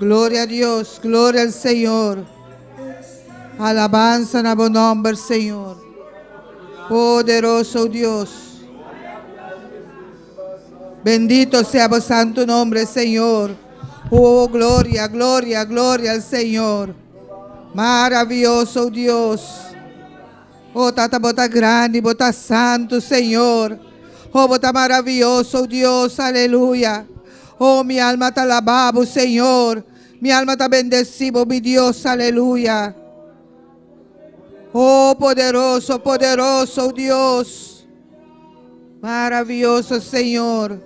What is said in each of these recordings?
Gloria a Dios, gloria al Señor. Alabanza en buen nombre, Señor. Poderoso Dios. Bendito sea por santo nombre, Señor. Oh, gloria, gloria, gloria al Señor. Maravilloso Dios. Oh, tata bota grande, bota santo, Señor. Oh, bota maravilloso Dios, aleluya. Oh, mi alma te alabamos, Señor. Mi alma te bendecimos, mi Dios, aleluya. Oh, poderoso, poderoso Dios. Maravilloso Señor.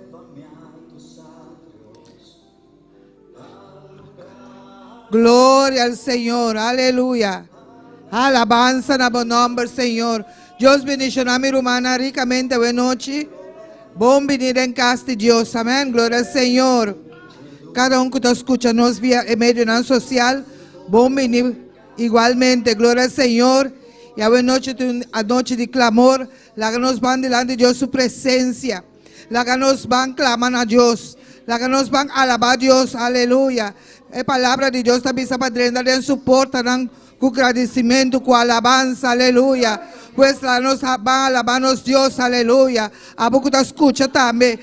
Gloria al Señor, aleluya. Alabanza en buen nombre, Señor. Dios bendiga a mi hermana ricamente. Buenas noches. Bom venir en casa de Dios. Amén. Gloria al Señor. Cada uno que te escucha nos vía en medio social. Bom venir igualmente. Gloria al Señor. Y a buena noche, a noche de clamor. La que nos van delante de Dios su presencia. La que nos van claman a Dios. La que nos van a alabar a Dios. Aleluya. La palabra de Dios también está padrina en su porta. Con agradecimiento, con alabanza, aleluya. Pues nos van a alabarnos Dios, aleluya. A poco te escucha también.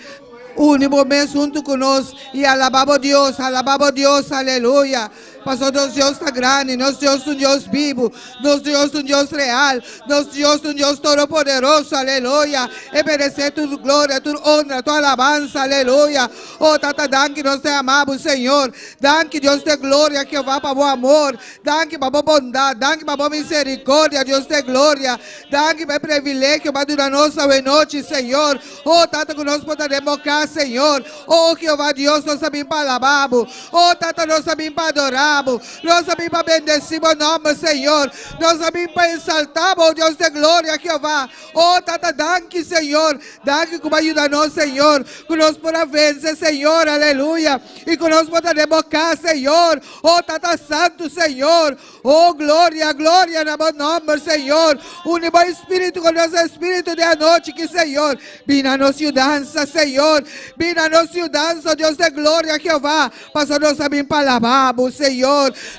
Unimos junto con nosotros y alabamos Dios, aleluya. Pastor, nosso Deus está grande, nosso Deus é Deus vivo, nosso Deus é Deus real, nosso Deus é Deus todo-poderoso, aleluia. E merecer tua glória, tua honra, tua alabança, aleluia. Oh, tata, danke, nós te amamos, Senhor. Danke, Deus de glória, que vá para o amor. Danke, para a bondade, danke, para a misericórdia, Deus de glória. Danke, para o privilégio, para a nossa noite, Senhor. Oh, tata, que nós podemos cá, Senhor. Oh, que vá Deus, nós sabemos para alabamos. Oh, tata, nós sabemos para adorar. Nós sabemos para bendecir o nome, Senhor. Nós sabemos para exaltar, oh Deus de glória, Jeová. Oh, tata, danke, Senhor. Danke como ajuda-nos, Senhor. Que nós podemos vencer, Senhor, aleluia. E que nós podemos cá, Senhor. Oh, tata, santo, Senhor. Oh, glória, glória no bom nome, Senhor. Une bom espírito com nosso espírito de a noite, que, Senhor. Vem a nossa dança, Senhor. Vem a nossa dança, oh Deus de glória, Jeová. Passou nós sabemos para alabarmos, Senhor.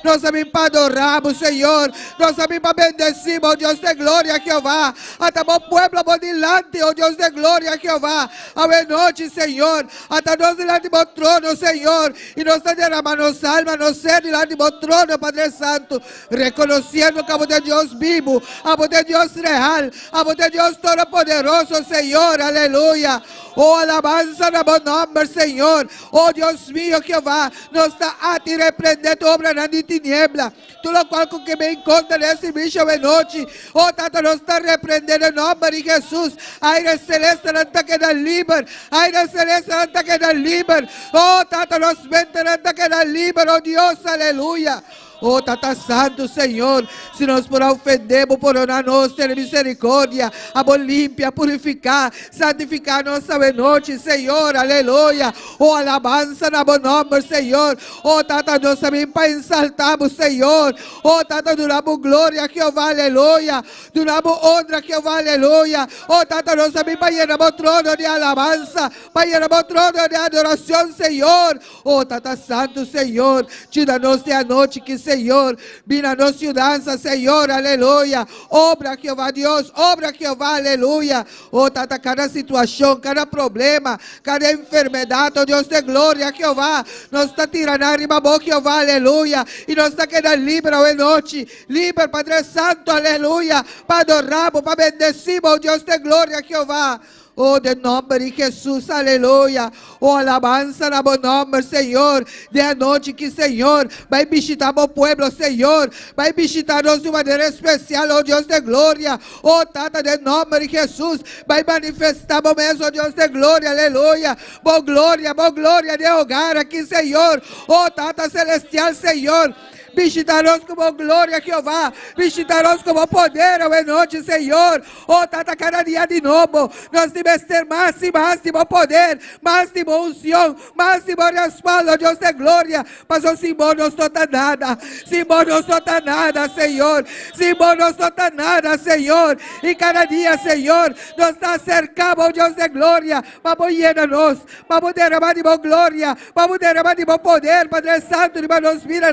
Nós sabemos para adorarmos, Senhor. Nós sabemos para bendecir, oh Deus de glória, Jeová. Até o pueblo por delante, oh Deus de glória, Jeová. A noite, Senhor. Até nós delante do trono, Senhor. E nós derramamos nossa alma, nosso ser delante do trono, Padre Santo. Reconhecendo que a voz de Deus vivo, a voz de Deus real, a voz de Deus todo-poderoso, Senhor. Aleluia. Oh, alabanza no bom nome, Senhor. Oh, Deus mío, Jeová. Nos está a ti repreender tu obra na tiniebla. Tu lo qual com que me encontra nesse bicho de noite. Oh, Tata, nos está repreendendo em nome de Jesus. Aire celeste, não está quedando livre. Aire celeste, não está quedando livre. Oh, Tata, nos mente, não está quedando livre. Oh, Deus, aleluia. Oh, Tata Santo, Senhor, se nós por ofendemos, por orar nós, ter misericórdia, a limpia, purificar, santificar nossa noite, Senhor, aleluia. Oh, alabança na bom nome, Senhor. Oh, Tata, nós também para exaltarmos, Senhor. Oh, Tata, duramos glória, Jeová, aleluia. Duramos honra, Jeová, aleluia. Oh, Tata, nós também para llenar o trono de alabança, para llenar o trono de adoração, Senhor. Oh, Tata Santo, Senhor, tira-nos de a noite que Senhor, vira nossa dança, Senhor, aleluia. Obra, Jeová, Deus, obra, Jeová, aleluia. Oh, Tata, cada situação, cada problema, cada enfermidade, oh Deus de glória, Jeová, nos está tirando arriba, oh Jeová, aleluia. E nos está quedando livre hoje noite, livre, Padre Santo, aleluia. Para adorarmos, para bendecirmos, oh Deus de glória, Jeová. Oh, de nome de Jesus, aleluia. Oh, alabança no bom nome, Senhor. De a noite que, Senhor, vai visitar o povo, Senhor. Vai visitar-nos de maneira especial, oh Deus de glória. Oh, Tata, de nome de Jesus. Vai manifestar o mesmo, oh Deus de glória, aleluia. Bom glória de hogar aqui, Senhor. Oh, Tata celestial, Senhor. Visita-nos como glória, Jeová. Visita-nos como poder, ó noite, Senhor. Oh, Tata, cada dia de novo. Nós devemos ter máximo poder, máximo unção, máximo respaldo, Deus de glória. Mas o Simão não solta nada. Simão não solta nada, Senhor. Simão não solta nada, Senhor. E cada dia, Senhor, nos está cercado, oh Deus de glória. Vamos llenar-nos. Vamos derramar de boa glória. Vamos derramar de bom poder, Padre Santo, de nos mira.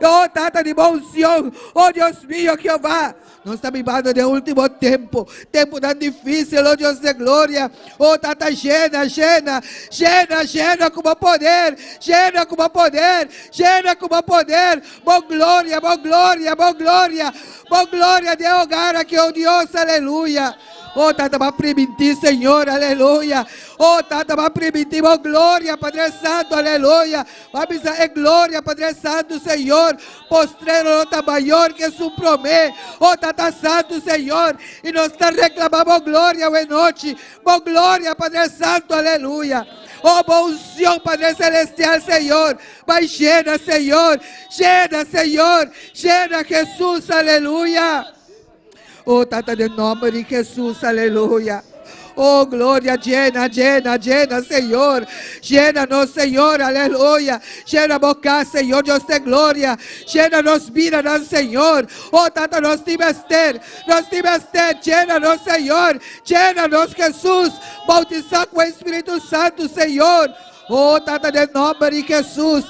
Oh, Tata, de bom unção. Oh, Deus mío, Jeová. Nós estamos vivendo de último tempo tão difícil, oh Deus de glória. Oh, Tata, llena como poder, llena como poder, llena como poder. Bom glória, bom glória, bom glória, bom glória de hogar aqui, oh Deus, aleluia. Oh, Tata, va a permitir, Senhor, aleluia. Oh, Tata, va a permitir, oh, glória, Padre Santo, aleluia. Vamos a glória, Padre Santo, Senhor. Postrero nota maior que su promé. Oh, Tata Santo, Senhor. E nós está reclamando, oh, glória, boa noite. Oh, glória, Padre Santo, aleluia. Oh, bom unção, Padre Celestial, Senhor. Vai, llena, Senhor. Llena, Senhor. Llena, Jesus, aleluia. Oh, Tata, de nome de Jesus, aleluia. Oh, glória, llena, Senhor. Llena-nos, Senhor, aleluia. Llena a boca, Senhor, Deus de glória. Llena-nos, vida, Senhor. Oh, Tata, nós tivemos ter. Llena-nos, Senhor. Llena-nos, Jesus. Bautizar com o Espírito Santo, Senhor. Oh, Tata, de nome de Jesus,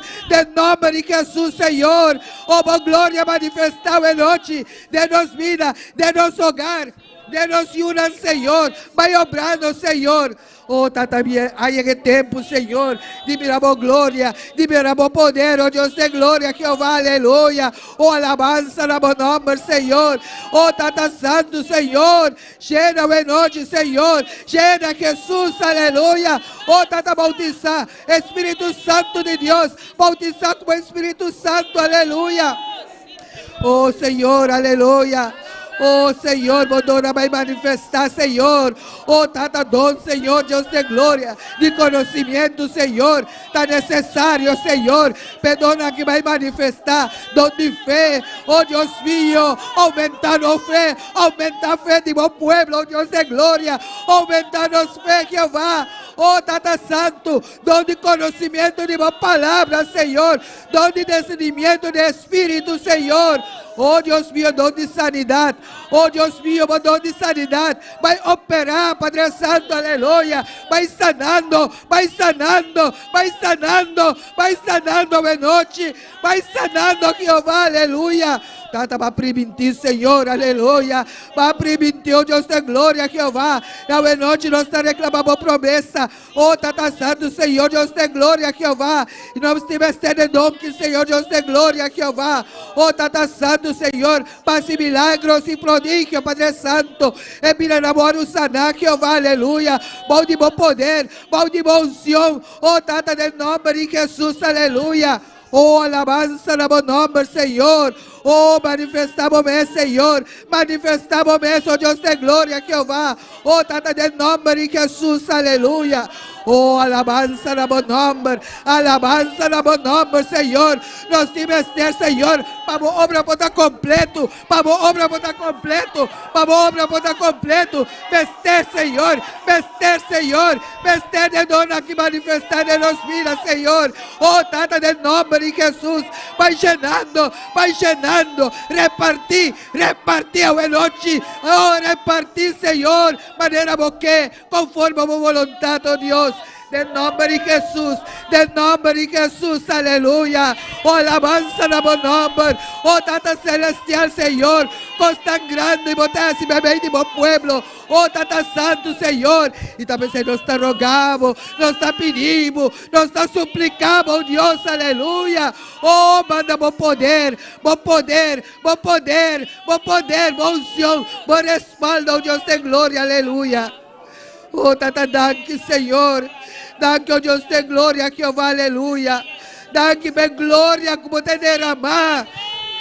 Senhor. Oh, boa glória manifestada em noite, de nos vida, de nosso hogar, de nos una, Senhor. Vai obrando, Senhor. Oh, Tata, aí é tempo, Senhor, de miramos glória, de miramos poder, oh Deus de glória, Jeová, aleluia. Oh, alabança na bom nome, Senhor. Oh, Tata Santo, Senhor, llena a noite, Senhor, llena Jesus, aleluia. Oh, Tata, bautizar, Espírito Santo de Deus, bautizar com o Espírito Santo, aleluia. Oh, Senhor, aleluia. Oh, Senhor, Bodora vai manifestar, Senhor. Oh, Tata, dom, Senhor, Deus de glória, de conhecimento, Senhor. Está necessário, Senhor. Perdona que vai manifestar dom de fé. Oh, Deus mío, aumentar a fé. Aumentar a fé de bom pueblo, oh, Deus de glória. Aumentar-nos fé, Jeová. Oh, Tata Santo, dom de conhecimento de boa palavra, Senhor. Dom de discernimento de Espírito, Senhor. Oh, Deus mío, dom de sanidade. Oh, Deus mío, dom de sanidade. Vai operar, Padre Santo, aleluia. Vai sanando, vai sanando, vai sanando, vai sanando, boa noite. Vai sanando, Jeová, aleluia. Tata, vai permitir, Senhor, aleluia. Vai permitir, oh Deus de glória, Jeová. Na boa noite nós está reclamando promessa. Oh, Tata Santo, Senhor, Deus de glória, Jeová. E nós tivemos de dom que, Senhor, Deus de glória, Jeová. Oh, Tata Santo, Senhor, passe milagros e prodígio, Padre Santo. E mira namoro sanar, Jeová, aleluia. Bom de bom poder, bom de bom unção. Oh, Tata, de nome de Jesus, aleluia. Oh, alabança no bom nome, Senhor. Oh, manifestamos-me, Senhor. Manifestamos-me, oh Deus de glória, Jeová. Oh, Tata, de nome de Jesus, aleluia. Oh, alabança no bom nome. Alabança no bom nome, Senhor. Nós temos ter, Senhor, para a obra poder completo. Para a obra poder completo. Para a obra poder completo. Vestir, Senhor. Vestir, Senhor. Vestir de dona que manifestar em nós vidas, Senhor. Oh, Tata, de nome de Jesus. Vai llenando, vai llenando. Repartir, repartir a noite. Oh, repartir, Senhor. Maneira boque, conforme a vontade, oh Deus. De nome de Jesus, aleluia. Oh, alabança no bom nome. Oh, Tata Celestial, Senhor. Costa grande, botasse bebê de bom pueblo. Oh, Tata Santo, Senhor. E também se nós está rogando, nós está pedindo, nós está suplicando, oh Deus, aleluia. Oh, manda bom poder, bom poder, bom poder, bom poder, bom unção, bom respaldo, oh Deus de glória, aleluia. Oh, Tata, danke, Senhor. Danke, oh Deus de glória, Jeová, aleluia. Danke, bem glória, como te derramar.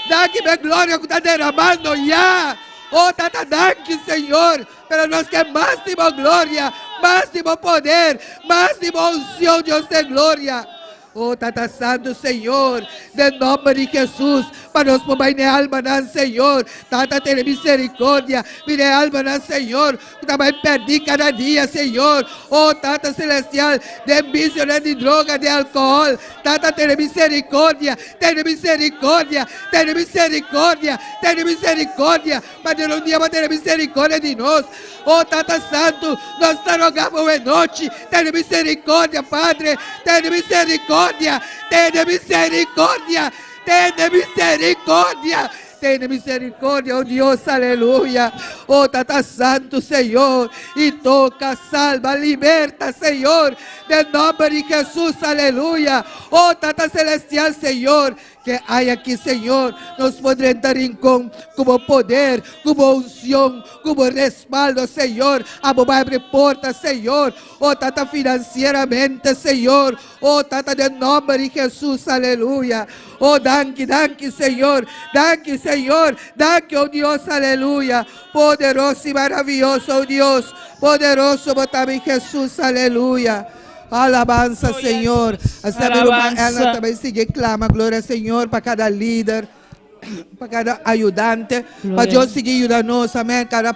Danke, bem glória, como te derramando já. Oh, Tata, danke, Senhor. Pero nós queremos mais de boa glória, mais de bom poder, mais de boa unção, Deus de glória. Oh, Tata Santo, Senhor, de nome de Jesus, para nos pomay ni alma na, Senhor. Tata, tenha misericórdia. Mire alma na, Senhor. Também perdi cada dia, Senhor. Oh, Tata Celestial, de vício, de droga, de álcool. Tata, tenha misericórdia. Tenha misericórdia. Tenha misericórdia. Tenha misericórdia. Padre, um dia vai ter misericórdia de nós. Oh, Tata Santo, nós te rogamos em noite. Tenha misericórdia, Padre. Tenha misericórdia. Tenha misericórdia. Tenha misericórdia. Tenha misericórdia, oh Dios, aleluya. Oh, Tata Santo, Señor. Y toca, salva, liberta, Señor. Del nombre de Jesús, aleluya. Oh, Tata Celestial, Señor. Que hay aquí, Señor, nos podrá entrar como poder, como unción, como respaldo, Señor. Abre portas, Señor. Oh, Tata, financieramente, Señor. Oh, Tata, de nombre de Jesús, aleluya. Oh, danke, Señor. Danke, Señor. Danke, oh Dios, aleluya. Poderoso y maravilloso, oh Dios. Poderoso, botame Jesús, aleluya. Alabanza, Senhor. Hasta mi hermana ela também sigue clama, glória ao Senhor, para cada líder, para cada ajudante, para Deus seguir ajudando-nos, amém. Cada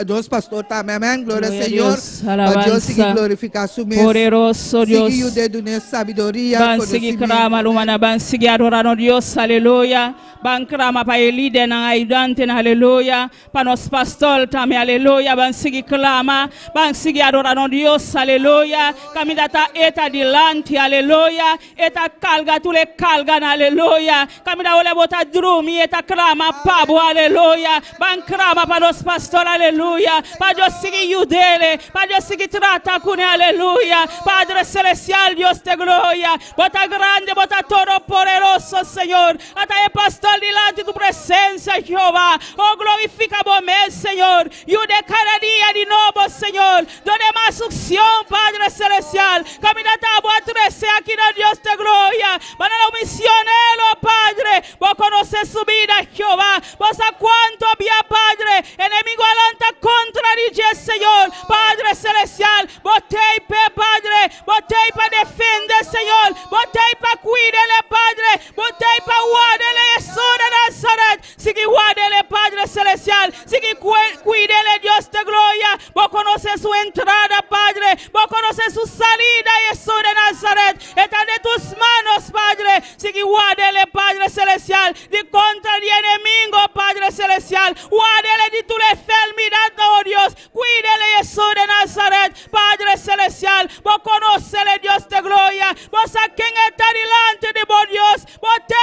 Deus pastor também, amém. Glória ao Senhor. Para Deus seguir glorificar su mesmo. Poderoso Deus. Seguir o dedo nessa sabedoria, ban seguir crama lumana, ban seguir adorando Deus, aleluia. Ban crama para el líder na ajudante, aleluia. Para nos pastor também, aleluia. Ban seguir clama, ban seguir adorando Deus, aleluia. Caminata eta dilante, aleluia. Eta calga, tu le calga, aleluia. Camina ole bota drumi, eta crama pabo, aleluia. Ban crama para nos pastor, aleluia. Para Deus seguir udele, para Deus seguir trata com ele, aleluia. Padre Celestial, Deus te glória. Bota grande, bota todo poderoso, Senhor. Até pastor delante de tu presença, Jeová. Oh, glorifica o meu Senhor. E o de cada dia de novo, Senhor. Done mais unção, Padre Celestial. Caminata a boa trece aqui na Deus te glória. Para o missionário, Padre. Vou conhecer sua vida, Jeová. Possa quanto havia, Padre. Inimigo alanta contra ti, Senhor. Padre Celestial. Botei pé, Padre. Botei para defender, Senhor. Botei para cuidar, Padre. Botei para guardar, Jesus de Nazaret. Sigue guardar, Padre Celestial. Sigue cuidar, Dios de gloria. Vos conoces su entrada, Padre. Vos conoces su salida, Jesús de Nazaret. Está de tus manos, Padre. Sigue guardar, Padre Celestial. De contra el enemigo, Padre Celestial. Guardar de tu enfermedad, oh Dios. Cuídale, Jesús de Nazaret. Padre Celestial. Vos conoces, Dios de gloria. Vos a quien está delante de vos, Dios. Vos te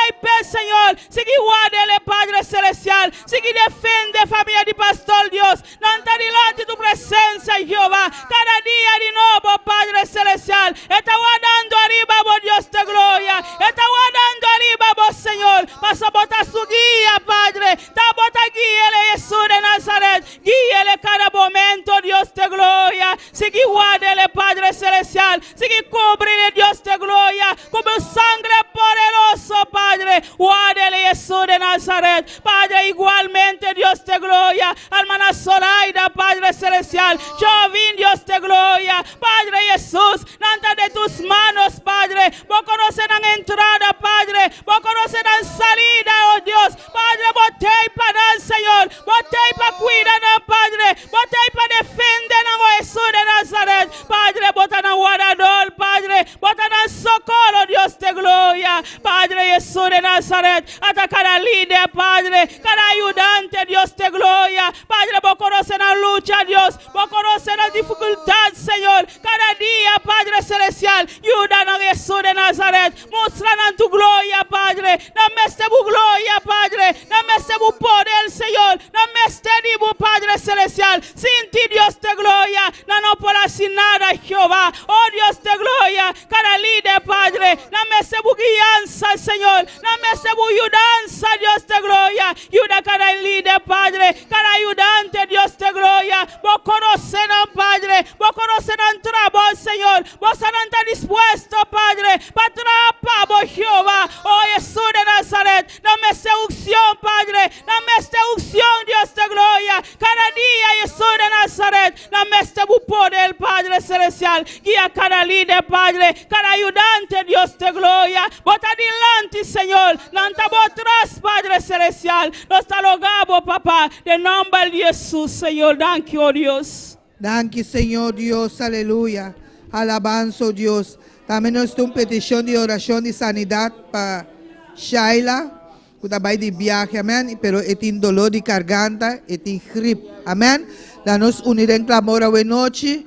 Señor. Sigue guardele, Padre Celestial. Sigue defende familia de pastor, Dios. No está delante de tu presencia, Jehová. Cada día de nuevo, Padre Celestial. Está guardando arriba, vos, Dios de gloria. Está guardando arriba, vos, Señor. Pasa a botar su guía, Padre. Está bota guíele, Jesús de Nazaret. Guíele cada momento, Dios de gloria. Sigue guardele, Padre Celestial. Sigue cubrirle, Dios de gloria. Como sangre poderoso, Padre. Guardele, Jesús de Nazaret. Padre, igualmente, Dios de gloria. Hermana Zoraida, Padre Celestial. Joven, Dios de gloria. Padre Jesús, nada de tus manos, Padre. Vos conoces la entrada, Padre. Vos conoces la salida, oh Dios. Padre, botei para el Señor. Botei para cuidar, Padre. Botei para defender, oh Jesús de Nazaret. Padre, bota en guardador, Padre. Bota en socorro, Dios de gloria. Padre Jesús de Nazaret. Hasta cada líder, Padre. Cada ayudante, Dios de gloria. Padre, vos conoces la lucha, Dios. Vos conoces la dificultad, Señor. Cada día, Padre Celestial. Ayúdanos, Jesús de Nazaret. Mostranos tu gloria, Padre. Dame este tu gloria, Padre. Dame este tu poder, Señor. Dame este dibu, Padre Celestial. Sin ti, Dios de gloria. No puedo hacer nada, Jehová. Oh, Dios de gloria. Cada líder, Padre. Dame este tu guianza, Señor. Dame este tu ayudanza, Dios de gloria. Ayuda cada líder, Padre. Cada ayudante, Dios de gloria. Vos conocen, Padre. Vos conocen nuestra voz, Señor. Vos estás dispuesto, Padre, para trabajar, vos Jehová. Oh Jesús de Nazaret, dame esta unción, Padre. Dame esta unción, Dios de gloria. Cada día, Jesús de Nazaret, dame este poder, Padre celestial. Guía cada líder, Padre, cada ayudante, Dios de gloria. Bota adelante, Señor. Nanta atrás, Padre celestial. Nos talogamos, papá, de nombre de Jesús, Señor. Thank you, oh Dios. Thank you, Señor Dios, aleluya. Alabanza, oh Dios. También nos da una petición de oración de sanidad para Shaila, que está de viaje, amén, pero tiene dolor de garganta y tiene gripe, amén. Danos unir en clamor a noche,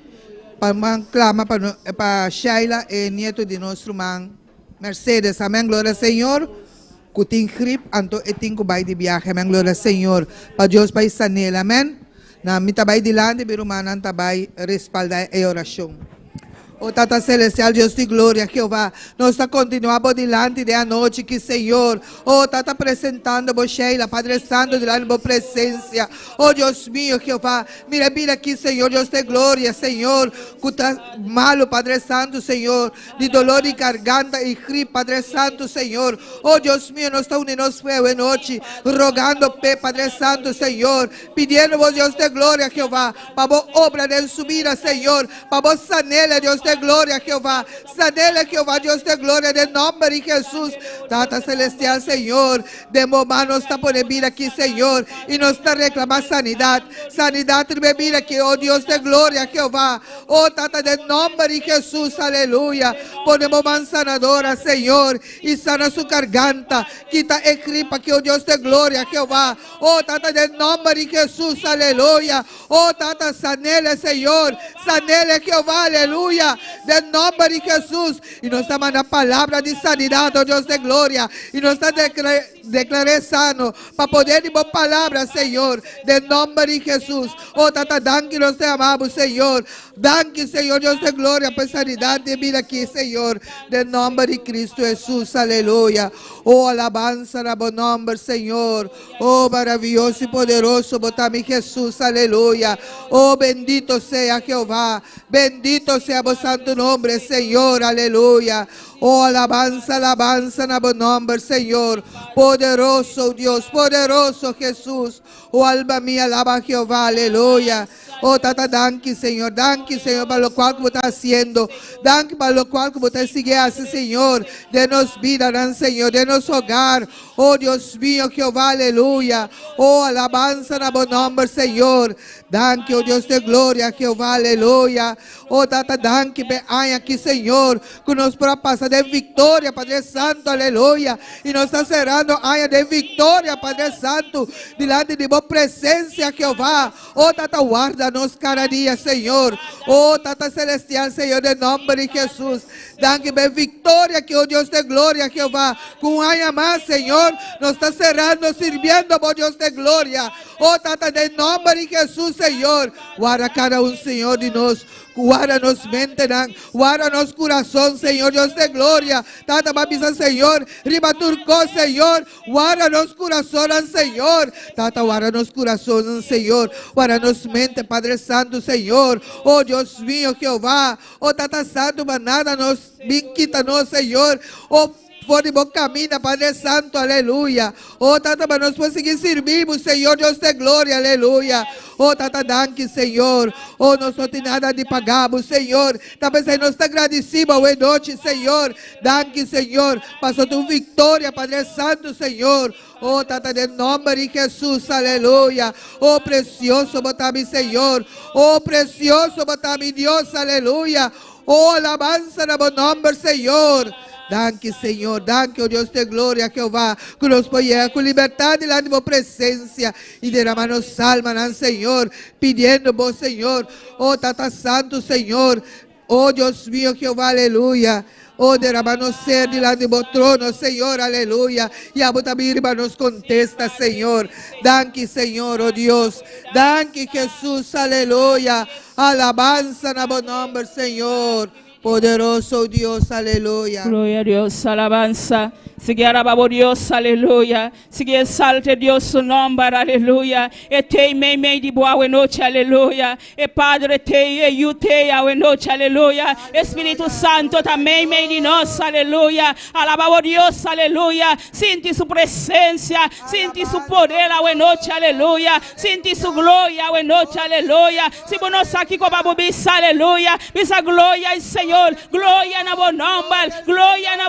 para clama para Shaila, el nieto de nuestro man Mercedes, amén, gloria al Señor. Que tiene gripe, anto tiene que ir de viaje, amén, gloria al Señor. Para Dios vai sanar, amén. Na mi tabay dilante, pero manan tabay respaldar a oração. Oh Tata Celestial, Deus de glória, Jeová, nós continuamos dilante de a noite que Senhor, oh Tata apresentando a Sheila, Padre Santo, dilante da presença, oh Deus meu, Jeová, mira aqui, Senhor, Deus de glória, Senhor, que está malo, Padre Santo, Senhor, de dolor de garganta e gripe, Padre Santo, Senhor, oh Deus meu, nós estamos unidos a noite, rogando, Padre Santo, Senhor, pedindo, oh Deus de glória, Jeová, para a obra de subida, Senhor, para a sanela, Deus de glória, Jeová, sanela, Jeová, Deus de glória, de nome de Jesus, Tata Celestial, Senhor, de momento nós está por vir aqui, Senhor, e nós está reclamando sanidade de vir aqui, oh Deus de glória, Jeová, oh Tata, de nome de Jesus, aleluia, ponemos mão sanadora, Senhor, e sana sua garganta, quita a gripe aqui, oh Deus de glória, Jeová, oh Tata, de nome de Jesus, aleluia, oh Tata, sanela, Senhor, sanela, Jeová, aleluia, de nome de Jesus, e nós estamos na palavra de sanidade, oh Deus de glória, e nós estamos declarando para poder de boa palavra, Senhor, de nome de Jesus, oh Tata, danke, nós te amamos, Senhor, danke, Senhor, Deus de glória, para sanidade de vir aqui, Senhor, de nome de Cristo Jesus, aleluia, oh alabança na bom nome, Senhor, oh maravilhoso e poderoso, botame Jesus, aleluia, oh bendito seja Jeová, bendito sea vos santo nombre, Senhor, aleluia. Oh, alabanza na bom nome, Senhor. Poderoso Deus, poderoso Jesus. Oh, alma minha, alaba a Jeová, aleluia. Oh, Tata, danke, Senhor, para lo cual que você está haciendo. Danke para lo cual que você sigue así, Senhor. Denos vida, Senhor, denos hogar. Oh, Deus mío, Jeová, aleluia. Oh, alabanza na bom nome, Senhor. Danke, oh Deus de glória, Jeová, aleluia. Oh, Tata, danke, ai aqui, Senhor, que nos para passar de vitória, Padre Santo, aleluia. E nós está cerrando, ai, de vitória, Padre Santo, diante de boa presença, Jeová. Oh, Tata, guarda-nos cada dia, Senhor. Oh, Tata Celestial, Senhor, em nome de Jesus. Danke, bem vitória, que oh Deus de glória, Jeová. Com ai mais, Senhor, nós está cerrando, servindo, oh Deus de glória. Oh, Tata, em nome de Jesus, Senhor. Guarda cada Senhor, de nós. Guarda-nos mente, guarda-nos coração, Senhor, Deus de glória. Tata, babisa, Senhor, riba turco, Senhor, guarda-nos coração, Senhor. Tata, guarda-nos coração, Senhor, guarda-nos mente, Padre Santo, Senhor. Oh, Deus mío, Jeová, oh, Tata Santo, manada nos, quita-nos, Senhor. Oh, por bom caminho, Padre Santo, aleluia. Oh, Tata, para nós conseguir servirmos, Senhor, Deus de glória, aleluia. Oh, Tata, danke, Senhor. Oh, nós não temos nada de pagarmos, Senhor. Também nós estamos agradecidos hoje noite, Senhor. Danke, Senhor. Passou tua vitória, Padre Santo, Senhor. Oh, Tata, em nome de Jesus, aleluia. Oh, precioso, botame, Senhor. Oh, precioso, botame, Deus, aleluia. Oh, alabança no bom nome, Senhor. Danke, Senhor, danke, oh Deus de glória, Jeová, que nos ponha com liberdade lá de tua presença e derramar nos almas, Senhor, pedindo, bom Senhor, oh Tata Santo, Senhor, oh Deus mío, Jeová, aleluia. Oh, derramar nos ser diante de teu trono, Senhor, aleluia. E a bota birba nos contesta, Senhor. Danke, Senhor, oh Deus. Danke, Jesus, aleluia. Alabança na bom nome, Senhor. Poderoso Dios, aleluya. Gloria a Dios, alabanza. Sigue alabado Dios, aleluya. Sigue exalte Dios su nombre, aleluya. E te me di boa noche, aleluya. E Padre te e you te a noche, aleluya. Espíritu Santo también me di nos, aleluya. Alabado Dios, aleluya. Siente su presencia, siente su poder a noche, aleluya. Siente su gloria a noche, aleluya. Si vos no aquí como vamos, aleluya. Esa gloria al Señor, gloria en buen nombre, gloria en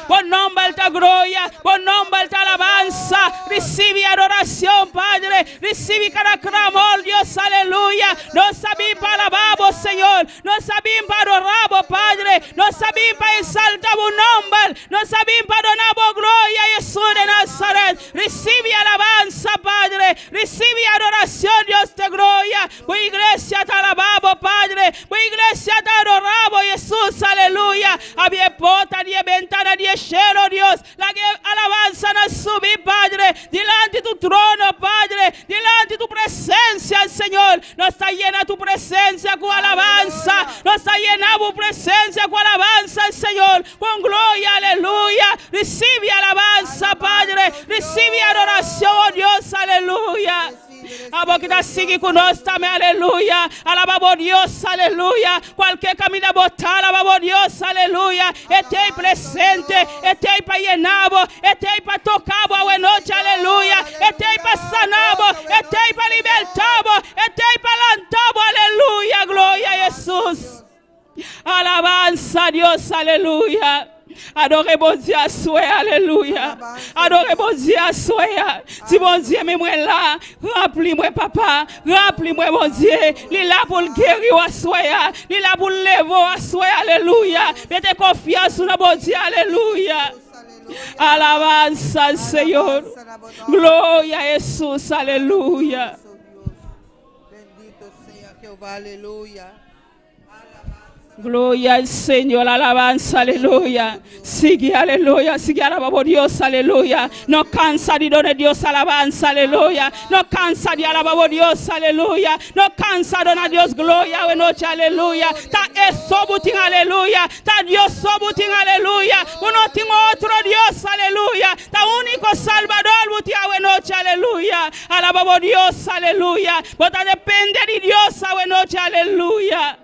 buen nombre ta gloria, buen nombre ta alabanza. Recibe adoración, Padre, recibe cada clamor, Dios, aleluya. No sabemos para alabamos, Señor, no sabemos para adoramos, Padre, no sabemos para exaltar un nombre, no sabemos para donar gloria a Jesús de Nazaret. Recibe alabanza, Padre, recibe adoración, Dios de gloria. Tu iglesia te alabamos, Padre, tu iglesia te adoramos, Jesús, aleluya. Había porta, había ventana, había cielo, Dios, la alabanza nos sube, Padre, delante de tu trono, Padre, delante de tu presencia, Señor. Nos está llena tu presencia con alabanza, nos está llena tu presencia con alabanza, Señor, con gloria, aleluya. Recibe alabanza, Padre, recibe adoración, Dios, aleluya. A vos que está sigue con nosotros también, aleluya. Alabamos Dios, aleluya. Cualquier camino botar, alabamos Dios, aleluya. Este presente, este para llenamos, este para tocamos a noche, aleluya. Este para sanamos, este para libertamos, este para lantamos, aleluya. Gloria a Jesús. Alabanza a Dios, aleluya. Adorez Dieu à souhait, alléluia. Adorez Dieu à souhait. Si mon Dieu mais moi là, remplis-moi papa, remplis-moi mon Dieu. Il est là pour le guérir à souhait, il est là pour le lever à souhait, alléluia. Mettez confiance dans mon Dieu, alléluia. Alabanza al Señor. Gloria a Jesús, aleluya. Bendito sea Jehová, aleluya. Gloria al Señor, alabanza, aleluya. Sigue, aleluya, sigue, alabamos Dios, aleluya. No cansa de donar Dios alabanza, aleluya. No cansa de alabamos Dios, aleluya. No cansa de donar Dios gloria de noche, aleluya. Ta eso butin, aleluya. Ta Dios sobutin, aleluya. Uno tengo otro Dios, aleluya. Ta único Salvador butin de noche, aleluya. Alabamos Dios, aleluya. Bota depende de Dios de noche, aleluya.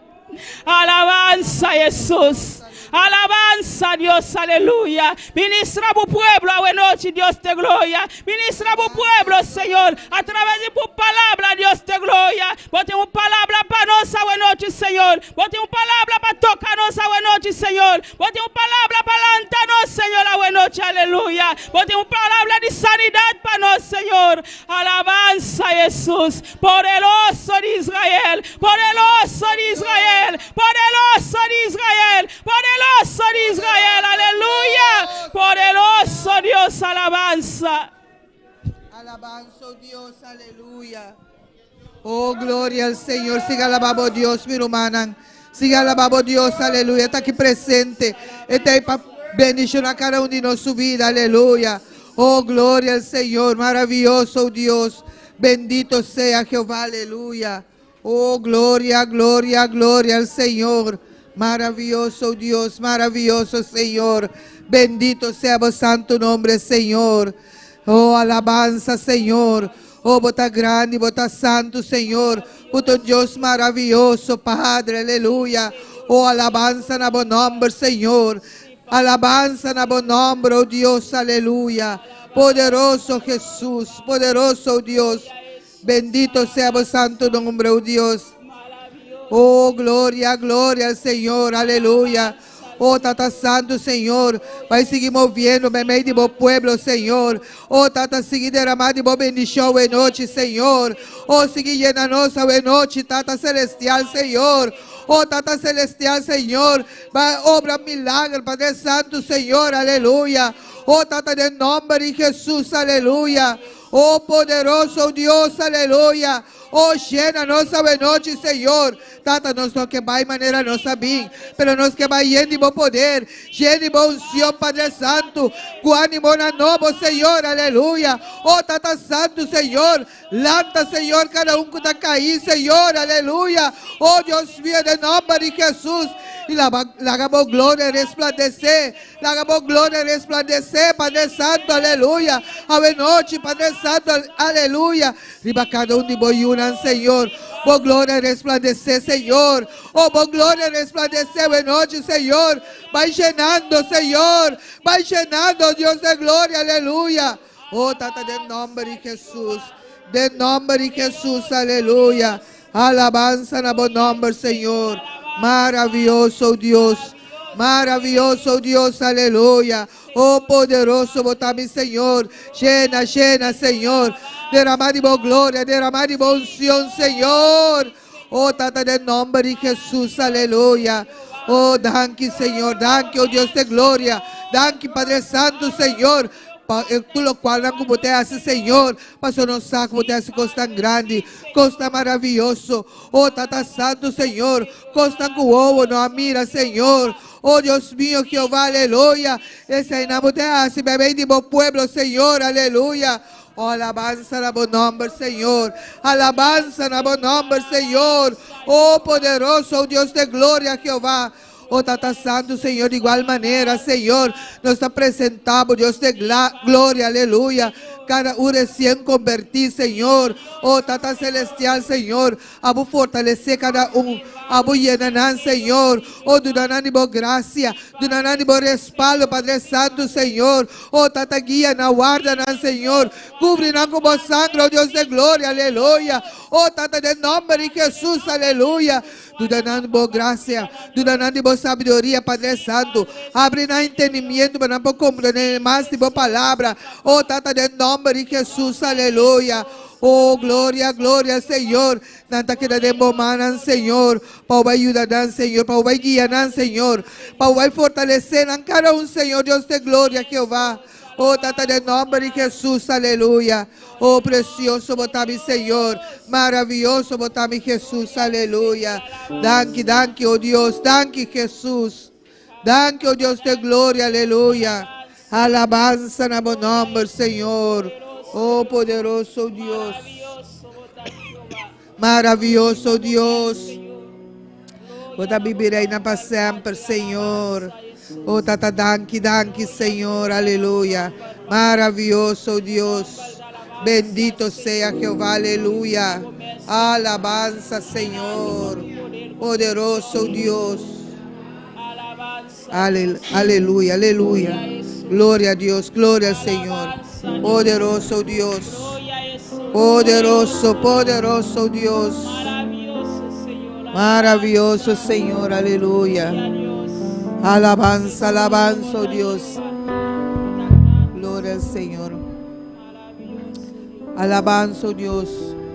Alabanza Jesús. Alabanza Dios, aleluya. Ministra tu pueblo a noche, Dios de gloria. Ministra tu pueblo, Señor, a través de tu palabra, Dios de gloria. Bote una palabra para nos a noche, Señor. Bote una palabra para tocarnos a noche, Señor. Bote una palabra para lantarnos, Señor, a noche, aleluya. Bote una palabra de sanidad para nos, Señor. Alabanza Jesús, poderoso de Israel, poderoso de Israel, poderoso de Israel, poderoso de Israel, aleluya. Poderoso Dios, alabanza. Alabanza, Dios, aleluya. Oh, gloria al Señor. Siga alabando Dios, mi hermana. Siga alabando Dios, aleluya. Está aquí presente. Está ahí para bendicionar a cada uno de su vida, aleluya. Oh, gloria al Señor. Maravilloso Dios. Bendito sea Jehová, aleluya. Oh, gloria, gloria, gloria al Señor. Maravilloso Dios, maravilloso Señor. Bendito sea vos santo nombre, Señor. Oh, alabanza, Señor. Oh, bota grande, bota santo, Señor. Bota Dios maravilloso, Padre, aleluya. Oh, alabanza na bom nombre, Señor. Alabanza na bom nombre, oh Dios, aleluya. Poderoso Jesús, poderoso Dios. Bendito sea vos santo nombre, oh Dios. Oh, gloria, gloria al Señor, aleluya. Oh, Tata Santo, Senhor, vai seguir movendo no meio de bom pueblo, Senhor. Oh, Tata, seguir derramando de bom bendição em noite, Senhor. Oh, seguir llenando em noite, Tata Celestial, Senhor. Oh, Tata Celestial, Senhor, vai obra milagre, Padre Santo, Senhor, aleluia. Oh, Tata, em nome de Jesus, aleluia. Oh, poderoso Deus, aleluia. Oh, llena nossa noite, Senhor. Tata, nós não que vai maneira nossa bem, pero nós que vai lleno de bom poder, lleno de bom unção, Padre Santo, com ânimo na novo, Senhor, aleluia. Oh, Tata Santo, Senhor, lanta, Senhor, cada que está caído, Senhor, aleluia. Oh, Deus mío, em nome de Jesus, y la hagamos gloria resplandecer, la hagamos gloria resplandecer, Padre Santo, aleluya. Ave noche, Padre Santo, aleluya. Riba cada uno de vos, Señor. Vos gloria resplandecer, Señor. Oh, vos gloria resplandecer, ave noche, Señor. Vai llenando, Señor. Vai llenando, Dios de gloria, aleluya. Oh, tata, de nombre de Jesús. De nombre de Jesús, aleluya. Alabanza en buen nombre, Señor. Maravilloso Dios. Maravilloso Dios, aleluya. Oh, poderoso, botar mi Señor. Llena, llena, Señor. Derramar de vos gloria, derramar de vos unción, Señor. Oh, tata, de nombre de Jesús, aleluya. Oh, danke, Señor. Danke, oh Dios de gloria. Danke, Padre Santo, Señor. Tu lo qual não como te hace, Senhor, passou no saco, como te hace coisa tão grande, coisa tão maravilhoso, oh, tata santo, Senhor, coisa tão cuovo, não mira, Senhor, oh, Deus mío, Jeová, aleluia, esse aí não te hace, bebê de bom pueblo, Senhor, aleluia. Oh, alabanza na bom nome, Senhor. Alabanza na bom nome, Senhor. Oh, poderoso, oh Deus de glória, Jeová. Oh, Tata Santo, Senhor, de igual maneira, Senhor, nós apresentamos, Deus de glória, aleluia, cada um recém convertido, Senhor, oh, Tata Celestial, Senhor, a vos fortalecer cada um, a vos llenar, Senhor, oh, do danânimo graça, do danânimo respaldo, Padre Santo, Senhor, oh, Tata guia, na guarda, Senhor, cubre-nos com vos sangue, oh, Deus de glória, aleluia, oh, Tata, de nome de Jesus, aleluia, do danânimo graça, do danânimo sabedoria, Padre Santo, abre na entendimento para não compreender mais de boa palavra, oh, Tata, de nome de Jesus, aleluia. Oh, glória, glória, Senhor. Nanta que da manan, Senhor. Pau vai ajudar, Senhor. Pau vai guiar, Senhor. Pau vai fortalecer a cada um, Senhor. Deus de glória, Jeová. Oh, Tata, de nome de Jesus, aleluia. Oh, precioso, botame, Senhor. Maravilhoso, botame, Jesus, aleluia. Danke, danke, oh Deus. Danke, Jesus. Danke, oh Deus de glória, aleluia. Alabança na bom nome, Senhor. Oh, poderoso Deus. Maravilhoso Deus. Vou viverei na paz sempre, Senhor. Oh, Tata, danke, danke, Senhor, aleluia. Maravilhoso Deus. Bendito seja Jeová, aleluia. Alabanza, Senhor. Poderoso Deus. Aleluia, aleluia. Glória a Deus, glória ao Senhor. Poderoso Deus. Poderoso, poderoso Deus. Maravilhoso Senhor, aleluia. Alabanza, alabanza, oh Deus. Glória ao Senhor. Alabanza, oh Deus.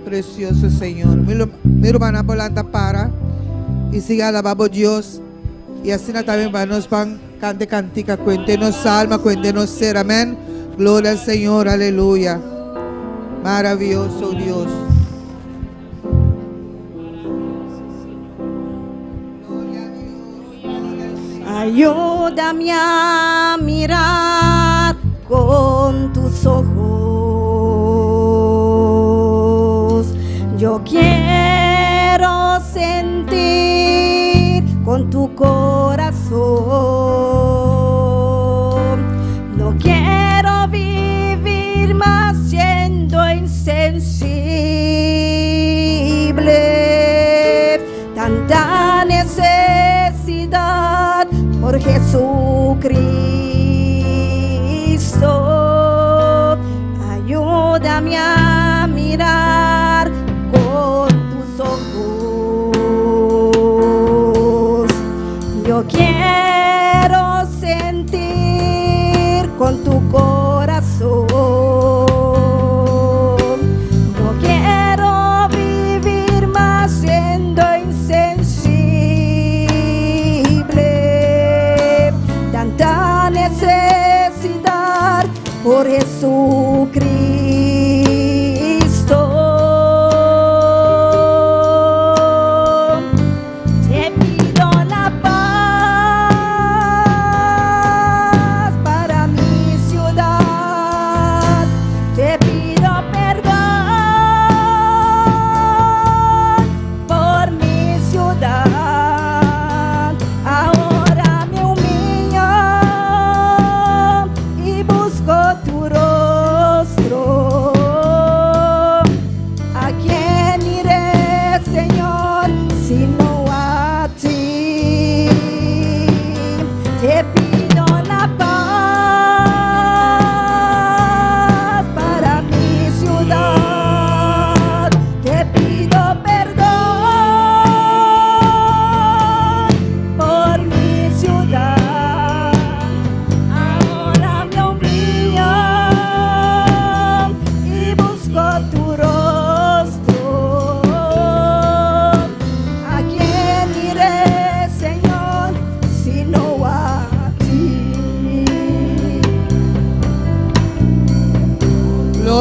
Precioso Senhor. Mi hermana Polanta para y siga alabando Dios. Y así también para nos pan cante cantica, cuéntenos salma, cuéntenos ser, amén. Gloria al Señor, aleluya. Maravilloso Dios. Ayúdame a mirar con tus ojos. Yo quiero sentir con tu corazón. No quiero vivir más siendo insensible. Tanta necesidad por Jesucristo. Ayúdame a mirar con tus ojos. Yo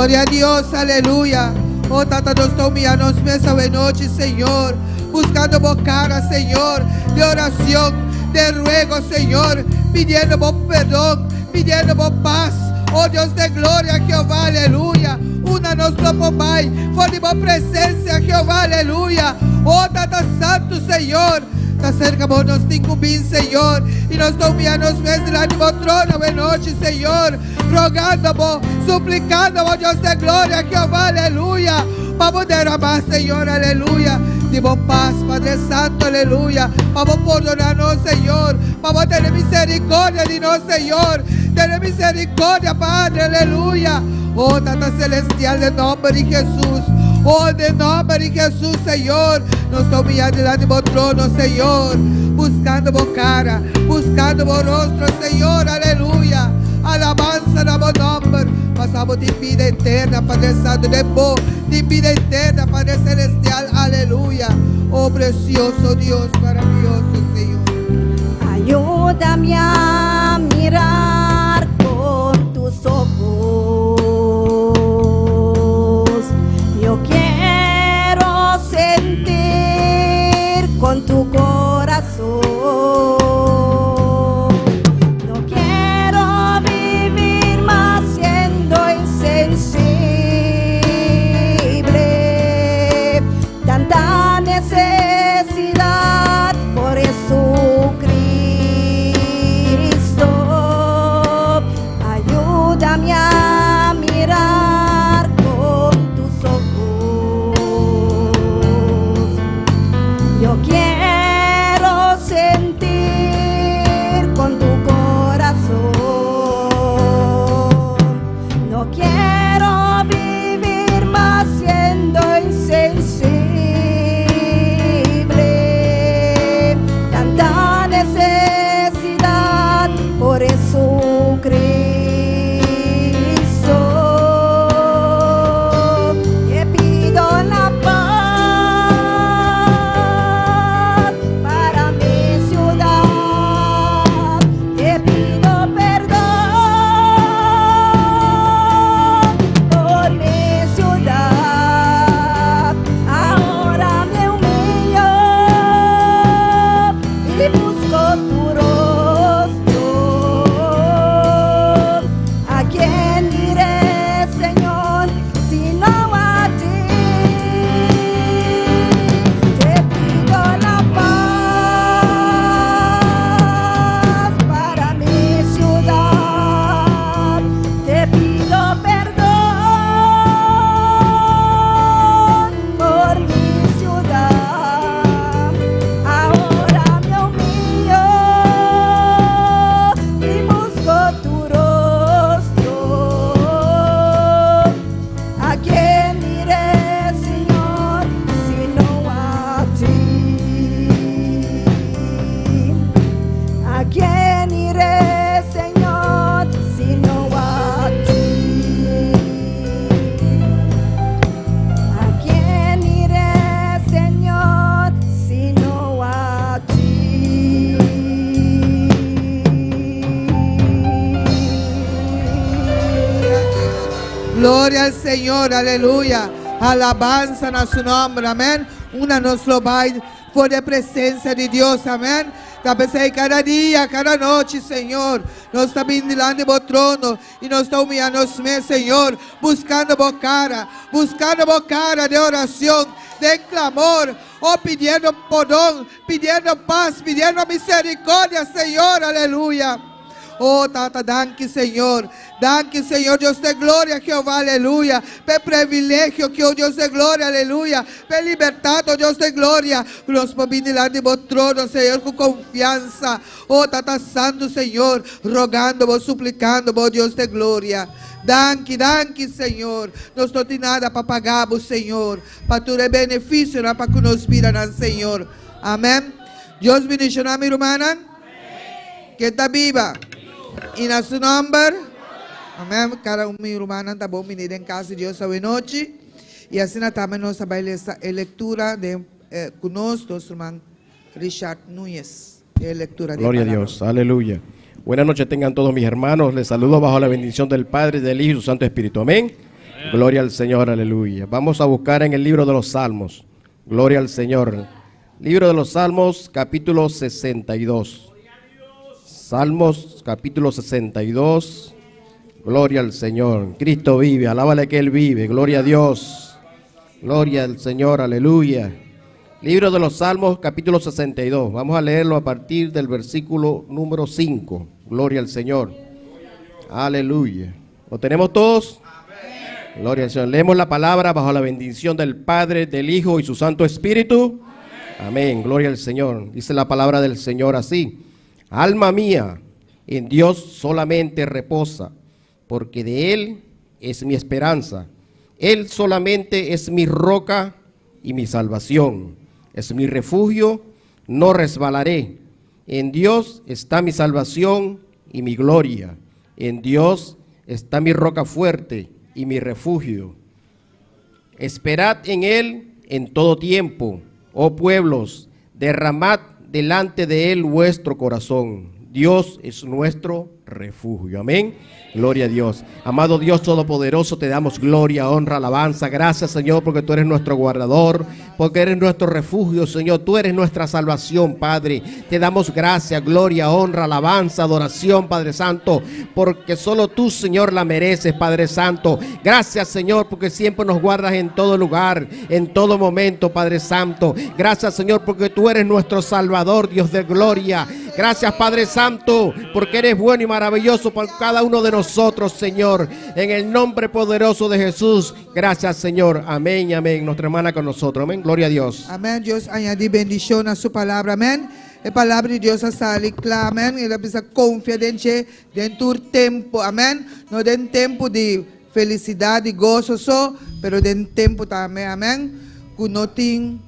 Gloria a Dios, aleluya. Oh, Tata, nós estamos humilhando nessa noite, Senhor, buscando por cara, Senhor, de oração, de ruego, Senhor, pedindo por perdão, pedindo por paz. Oh, Deus de glória, Jeová, aleluia. Una nuestro Pai, por por presença, Jeová, aleluia. Oh, Tata Santo, Senhor, está cerca por nós bem, Senhor, e nós estamos humilhando os pés delante do trono, boa noite, Senhor, rogando, suplicando, oh Deus de glória, Jeová, aleluia, para poder amar, Senhor, aleluia. De bom paz, Padre Santo, aleluia. Vamos perdonar-nos, Senhor. Vamos ter misericórdia de nós, Senhor. Ter misericórdia, Padre, aleluia. Oh, Tata Celestial, em nome de Jesus. Oh, em nome de Jesus, Senhor. Nós estamos mirando diante do trono, Senhor. Buscando por cara, buscando por rosto, Senhor, aleluia. Alabança na bom nome. Passamos de vida eterna, Padre Santo, de vida eterna, Padre Celestial, aleluya. Oh, precioso Dios, maravilloso Señor. Ayúdame a mirar con tus ojos. Yo quiero sentir con tu corazón. Necesidad por Jesucristo, ayúdame a mirar con tus ojos. Yo quiero sentir con tu corazón. No quiero vivir más siendo insensible. Por Jesucristo, te pido la paz para mi ciudad, te pido perdón por mi ciudad. Ahora me humillo y busco tu rostro. Gloria al Señor, aleluya. Alabanza a su nombre, amén. Una nos lo va por la presencia de Dios, amén. Talvez cada dia, cada noite, Senhor, nós estamos indo delante do trono e nós estamos humilhando os meus, Senhor, buscando por cara de oração, de clamor, oh, pedindo perdão, pedindo paz, pedindo misericórdia, Senhor, aleluia. Oh, Tata, danke, Senhor, Deus de glória, Jeová, aleluia, per privilégio, que o Deus de glória, aleluia, per libertado, Deus de glória, nós podemos ir diante do trono, Senhor, com confiança, oh, Tata Santo, Senhor, rogando, suplicando, Deus de glória. Danke, Senhor. Nós não temos nada para pagar, Senhor, para tu benefício, não para que nos viram, Senhor. Amém. Deus bendiga a minha irmã, que está viva. E na seu nome, amém. Cada minha irmã está bom, menina em casa de Deus essa noite. E assim também nós vamos essa leitura conosco, nosso irmão Richard Núñez. Gloria a Dios, aleluya. Buenas noches tengan todos mis hermanos. Les saludo bajo la bendición del Padre, del Hijo y del Santo Espíritu. Amén. Gloria al Señor, aleluya. Vamos a buscar en el libro de los Salmos. Gloria al Señor. Libro de los Salmos, capítulo 62. Salmos, capítulo 62. Gloria al Señor. Cristo vive, alábale que Él vive. Gloria a Dios. Gloria al Señor, aleluya. Libro de los Salmos, capítulo 62. Vamos a leerlo a partir del versículo número 5. Gloria al Señor. Aleluya. ¿Lo tenemos todos? Amén. Gloria al Señor. Leemos la palabra bajo la bendición del Padre, del Hijo y su Santo Espíritu. Amén. Gloria al Señor. Dice la palabra del Señor así. Alma mía, en Dios solamente reposa, porque de Él es mi esperanza. Él solamente es mi roca y mi salvación. Es mi refugio, no resbalaré. En Dios está mi salvación y mi gloria. En Dios está mi roca fuerte y mi refugio. Esperad en Él en todo tiempo, oh pueblos, derramad delante de Él vuestro corazón. Dios es nuestro refugio. Amén. Gloria a Dios. Amado Dios Todopoderoso, te damos gloria, honra, alabanza. Gracias, Señor, porque tú eres nuestro guardador, porque eres nuestro refugio, Señor. Tú eres nuestra salvación, Padre. Te damos gracias, gloria, honra, alabanza, adoración, Padre Santo, porque solo tú, Señor, la mereces, Padre Santo. Gracias, Señor, porque siempre nos guardas en todo lugar, en todo momento, Padre Santo. Gracias, Señor, porque tú eres nuestro Salvador, Dios de gloria. Gracias, Padre Santo, porque eres bueno y maravilloso por cada uno de nosotros, Señor. En el nombre poderoso de Jesús. Gracias, Señor. Amén, amén. Nuestra hermana con nosotros. Amén. Gloria a Dios. Amén. Dios añade bendición a su palabra. Amén. La palabra de Dios está clara. Amén. Y la precisa confiar en tu tiempo. Amén. No den tiempo de felicidad y gozo, pero den tiempo también. Amén. Que no tiene,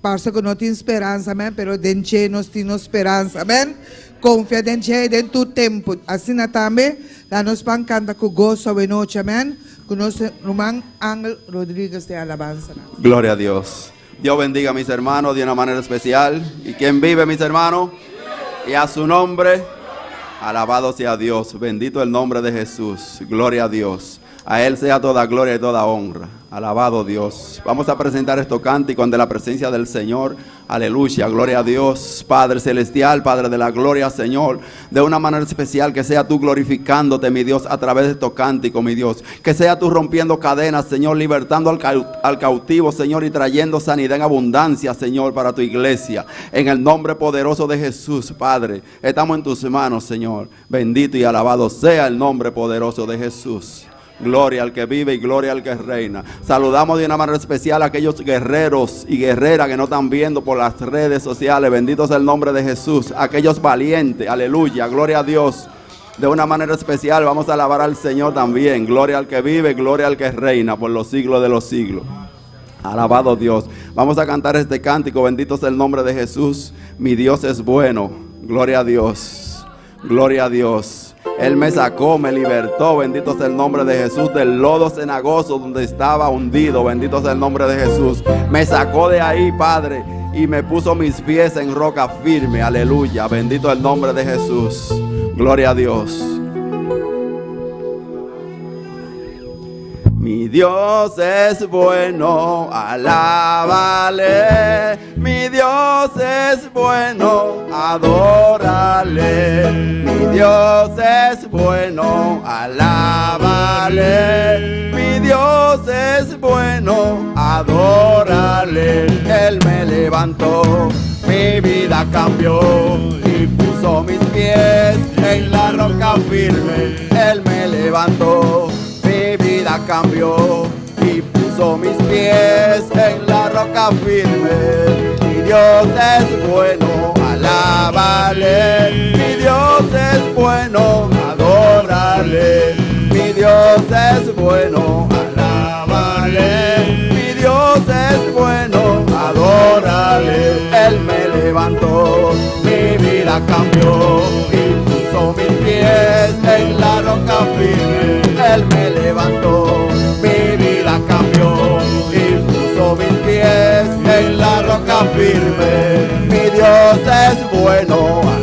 parce que no tiene esperanza. Amén. Pero den no tiene esperanza. Amén. Confia en tu tiempo. Así también la nos van canta con gozo de noche. Amén. Con nuestro hermano Ángel Rodríguez de alabanza. Gloria a Dios. Dios bendiga a mis hermanos de una manera especial. ¿Y quién vive, mis hermanos? Y a su nombre, alabado sea Dios. Bendito el nombre de Jesús. Gloria a Dios. A Él sea toda gloria y toda honra. Alabado Dios. Vamos a presentar estos cánticos ante la presencia del Señor. Aleluya, gloria a Dios, Padre celestial, Padre de la gloria, Señor. De una manera especial que sea tú glorificándote, mi Dios, a través de estos cánticos, mi Dios. Que sea tú rompiendo cadenas, Señor, libertando al cautivo, Señor, y trayendo sanidad en abundancia, Señor, para tu iglesia. En el nombre poderoso de Jesús, Padre, estamos en tus manos, Señor. Bendito y alabado sea el nombre poderoso de Jesús. Gloria al que vive y gloria al que reina. Saludamos de una manera especial a aquellos guerreros y guerreras que nos están viendo por las redes sociales. Bendito sea el nombre de Jesús. Aquellos valientes, aleluya, gloria a Dios. De una manera especial vamos a alabar al Señor también. Gloria al que vive, gloria al que reina por los siglos de los siglos. Alabado Dios. Vamos a cantar este cántico. Bendito sea el nombre de Jesús. Mi Dios es bueno. Gloria a Dios. Gloria a Dios. Él me sacó, me libertó, bendito sea el nombre de Jesús, del lodo cenagoso donde estaba hundido, bendito sea el nombre de Jesús. Me sacó de ahí, Padre, y me puso mis pies en roca firme, aleluya, bendito el nombre de Jesús. Gloria a Dios. Mi Dios es bueno, alábale. Mi Dios es bueno, adórale. Mi Dios es bueno, alábale. Mi Dios es bueno, adórale. Él me levantó, mi vida cambió y puso mis pies en la roca firme. Él me levantó, mi vida cambió y puso mis pies en la roca firme. Mi Dios es bueno, alábale. Mi Dios es bueno, adórale. Mi Dios es bueno, alábale. Mi Dios es bueno, adórale. Él me levantó, mi vida cambió y puso mis pies en la roca firme. Él me levantó, mi vida cambió y puso mis pies en la roca firme. Mi Dios es bueno,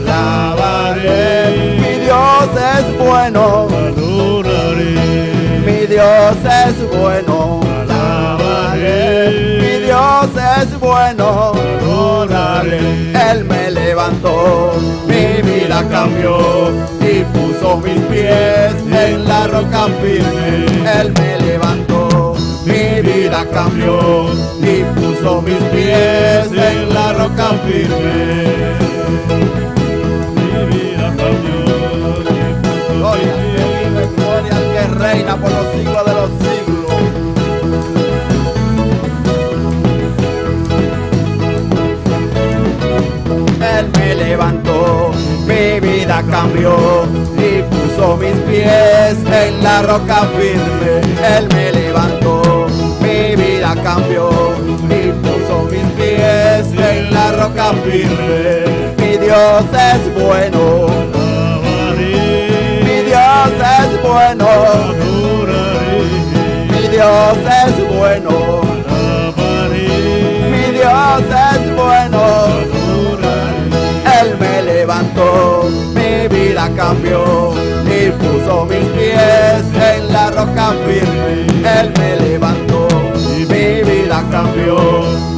alabaré. Mi Dios es bueno, adoraré. Mi Dios Dios es bueno, alabaré. mi Dios es bueno, Adoraré. Él me levantó, mi vida cambió y puso mis pies en la roca firme. Él me levantó, mi vida cambió y puso mis pies en la roca firme. Mi vida cambió. Gloria al que vive, gloria al que reina por los siglos de los siglos. Él me levantó, mi vida cambió y puso mis pies en la roca firme. Él me levantó, mi vida cambió y puso mis pies en la roca firme. Mi Dios es bueno, mi Dios es bueno, mi Dios es bueno, mi Dios es bueno. Él me levantó, mi vida cambió y puso mis pies en la roca firme. Él me levantó, mi vida cambió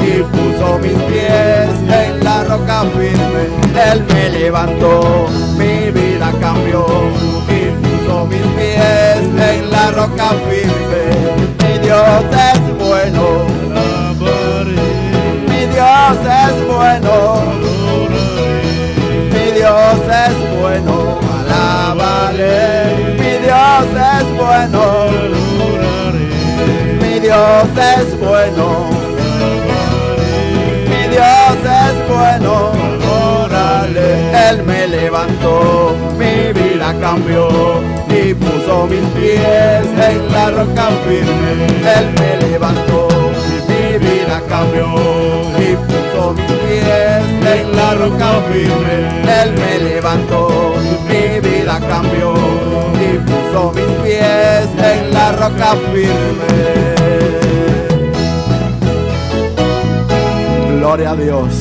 y puso mis pies en la roca firme. Él me levantó, mi vida cambió y puso mis pies en la roca firme. Mi Dios es bueno, mi Dios es bueno. Mi Dios es bueno, alábale. Mi Dios es bueno, mi Dios es bueno, mi Dios es bueno, órale. Él me levantó, mi vida cambió y puso mis pies en la roca firme. Él me levantó, mi vida cambió y puso mis pies en la roca firme. Él me levantó, mi vida cambió y puso mis pies en la roca firme. Gloria a Dios.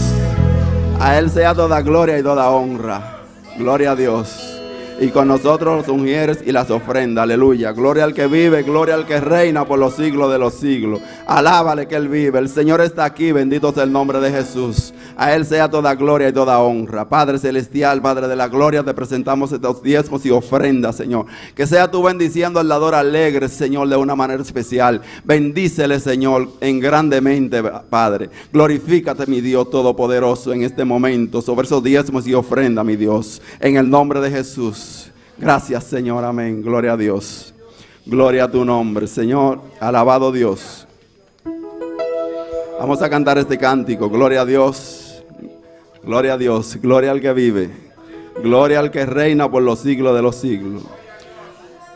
A Él sea toda gloria y toda honra. Gloria a Dios. Y con nosotros los ungieres y las ofrendas, aleluya. Gloria al que vive, gloria al que reina por los siglos de los siglos. Alábale que Él vive, el Señor está aquí, bendito sea el nombre de Jesús. A Él sea toda gloria y toda honra. Padre celestial, Padre de la gloria, te presentamos estos diezmos y ofrendas, Señor. Que sea tú bendiciendo al dador alegre, Señor, de una manera especial. Bendícele, Señor, en grandemente, Padre. Glorifícate, mi Dios todopoderoso, en este momento, sobre esos diezmos y ofrendas, mi Dios. En el nombre de Jesús. Gracias, Señor, amén. Gloria a Dios. Gloria a tu nombre, Señor. Alabado Dios. Vamos a cantar este cántico. Gloria a Dios. Gloria a Dios. Gloria al que vive. Gloria al que reina por los siglos de los siglos.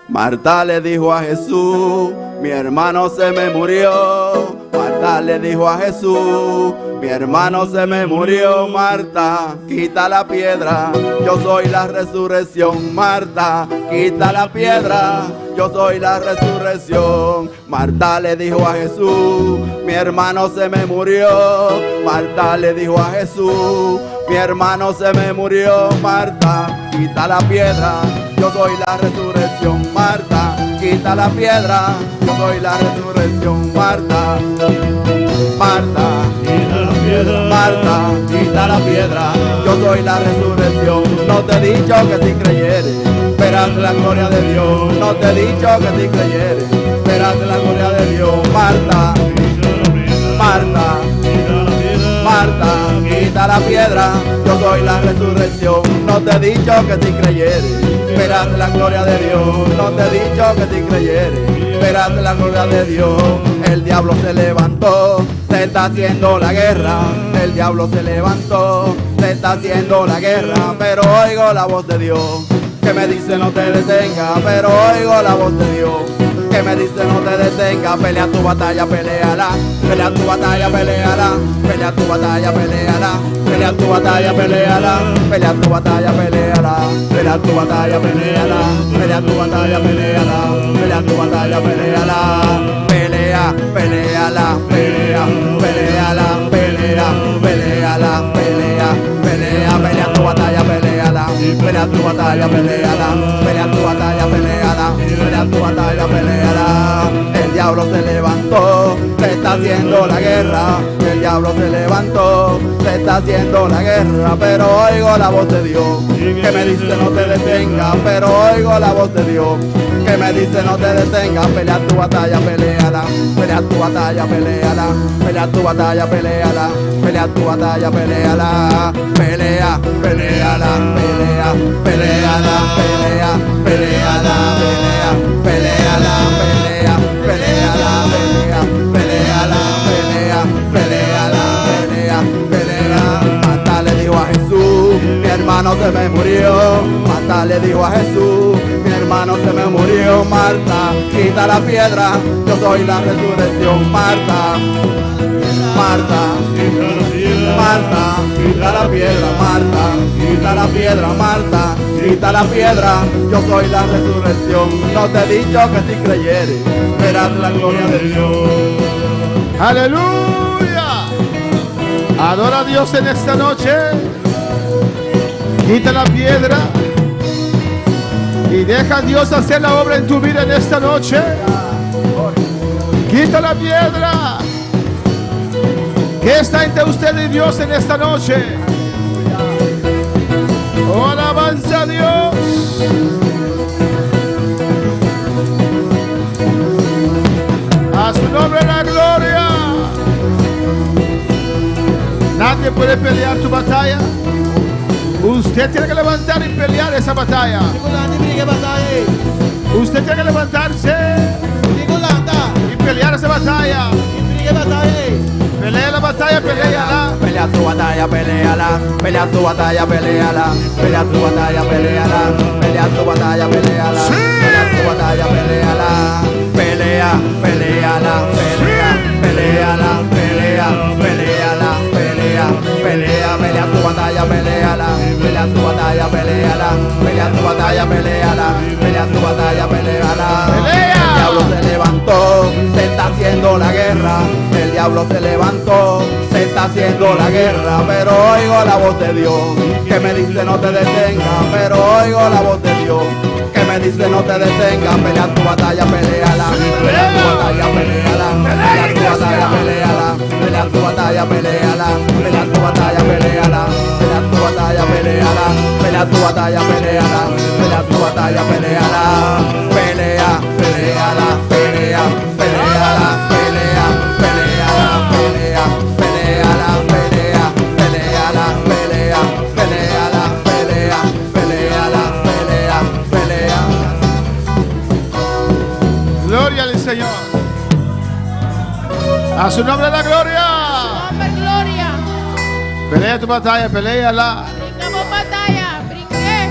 Marta le dijo a Jesús, mi hermano se me murió. Marta le dijo a Jesús, mi hermano se me murió. Marta, quita la piedra, yo soy la resurrección. Marta, quita la piedra, yo soy la resurrección. Marta le dijo a Jesús, mi hermano se me murió. Marta le dijo a Jesús, mi hermano se me murió. Marta, quita la piedra, yo soy la resurrección. Marta, quita la piedra, yo soy la resurrección. Marta, Marta, Quita la piedra. Marta, quita la piedra, yo soy la resurrección. No te he dicho que si creyeres, verás la gloria de Dios. No te he dicho que si creyeres, verás la gloria de Dios. Marta, Marta, Marta, quita la piedra, yo soy la resurrección. No te he dicho que si creyeres, verás la gloria de Dios. No te he dicho que si creyeres, verás la gloria de Dios. El diablo se levantó, se está haciendo la guerra. El diablo se levantó, se está haciendo la guerra. Pero oigo la voz de Dios que me dice no te detenga. Pero oigo la voz de Dios que me dice no te detenga. Pelea tu batalla, peleala. Pelea tu batalla, peleala. Pelea tu batalla, peleala. Pelea tu batalla, peleala. Pelea tu batalla, peleala. Pelea tu batalla, peleala. Pelea tu batalla, peleala. Pelea tu batalla, peleala. Pelea, peleala, pelea, peleala, pelea, peleala, pelea, pelea, pelea tu batalla, peleala. Pelea tu batalla, peleala. Pelea tu batalla, peleala. Pelea tu batalla, peleala. diablo se levantó, se está haciendo la guerra. El diablo se levantó, se está haciendo la guerra. Pero oigo la voz de Dios que me dice no te detengas. Pero oigo la voz de Dios que me dice no te detengas. Pelea tu batalla, peleala. Pelea tu batalla, peleala. Pelea tu batalla, peleala. Pelea tu batalla, peleala. Pelea, peleala, pelea, peleala, pelea, peleala, pelea, peleala, pelea, peleala, pelea, peleala, pelea, peleala, pelea, pelea. Marta le dijo a Jesús, mi hermano se me murió. Marta le dijo a Jesús, mi hermano se me murió. Marta, quita la piedra, yo soy la resurrección. Marta, Marta, Marta, quita la piedra, Marta, quita la piedra, Marta, quita la piedra, yo soy la resurrección. No te he dicho que si creyeres, verás la gloria de Dios. Aleluya. Adora a Dios en esta noche. Quita la piedra y deja a Dios hacer la obra en tu vida en esta noche. Quita la piedra. ¿Qué está entre usted y Dios en esta noche? Oh, alabanza a Dios. A su nombre la gloria. Nadie puede pelear tu batalla. Usted tiene que levantar y pelear esa batalla. Usted tiene que levantarse y pelear esa batalla. Pelea la batalla, peleala. Pelea tu batalla, peleala. Pelea tu batalla, peleala. Pelea tu batalla, peleala. Pelea tu batalla, peleala. Pelea tu batalla, peleala. Pelea, peleala, pelea, peleala, pelea, peleala, pelea, pelea, pelea tu batalla, peleala. Pelea tu batalla, peleala. Pelea tu batalla, peleala. Pelea tu batalla, peleala. El diablo se levantó, se está haciendo la guerra. El diablo se levantó, se está haciendo la guerra. Pero oigo la voz de Dios que me dice no te detengas. Pero oigo la voz de Dios que me dice no te detengas. Pelea tu batalla, peleala. Pelea tu batalla, peleala. Pelea tu batalla, peleala. Pelea tu batalla, peleala. Pelea tu batalla, peleala. Pelea tu batalla, peleala. Pelea tu batalla, peleala. Pelea tu batalla, peleala. Pelea, peleala, pelea, peleala, pelea, peleala, pelea, peleala, pelea, peleala, pelea, peleala, pelea, peleala, pelea, pelea. Gloria al Señor. A su nombre la gloria. Nombre gloria. Pelea tu batalla, peleala. Bringamos batalla. Brinqué.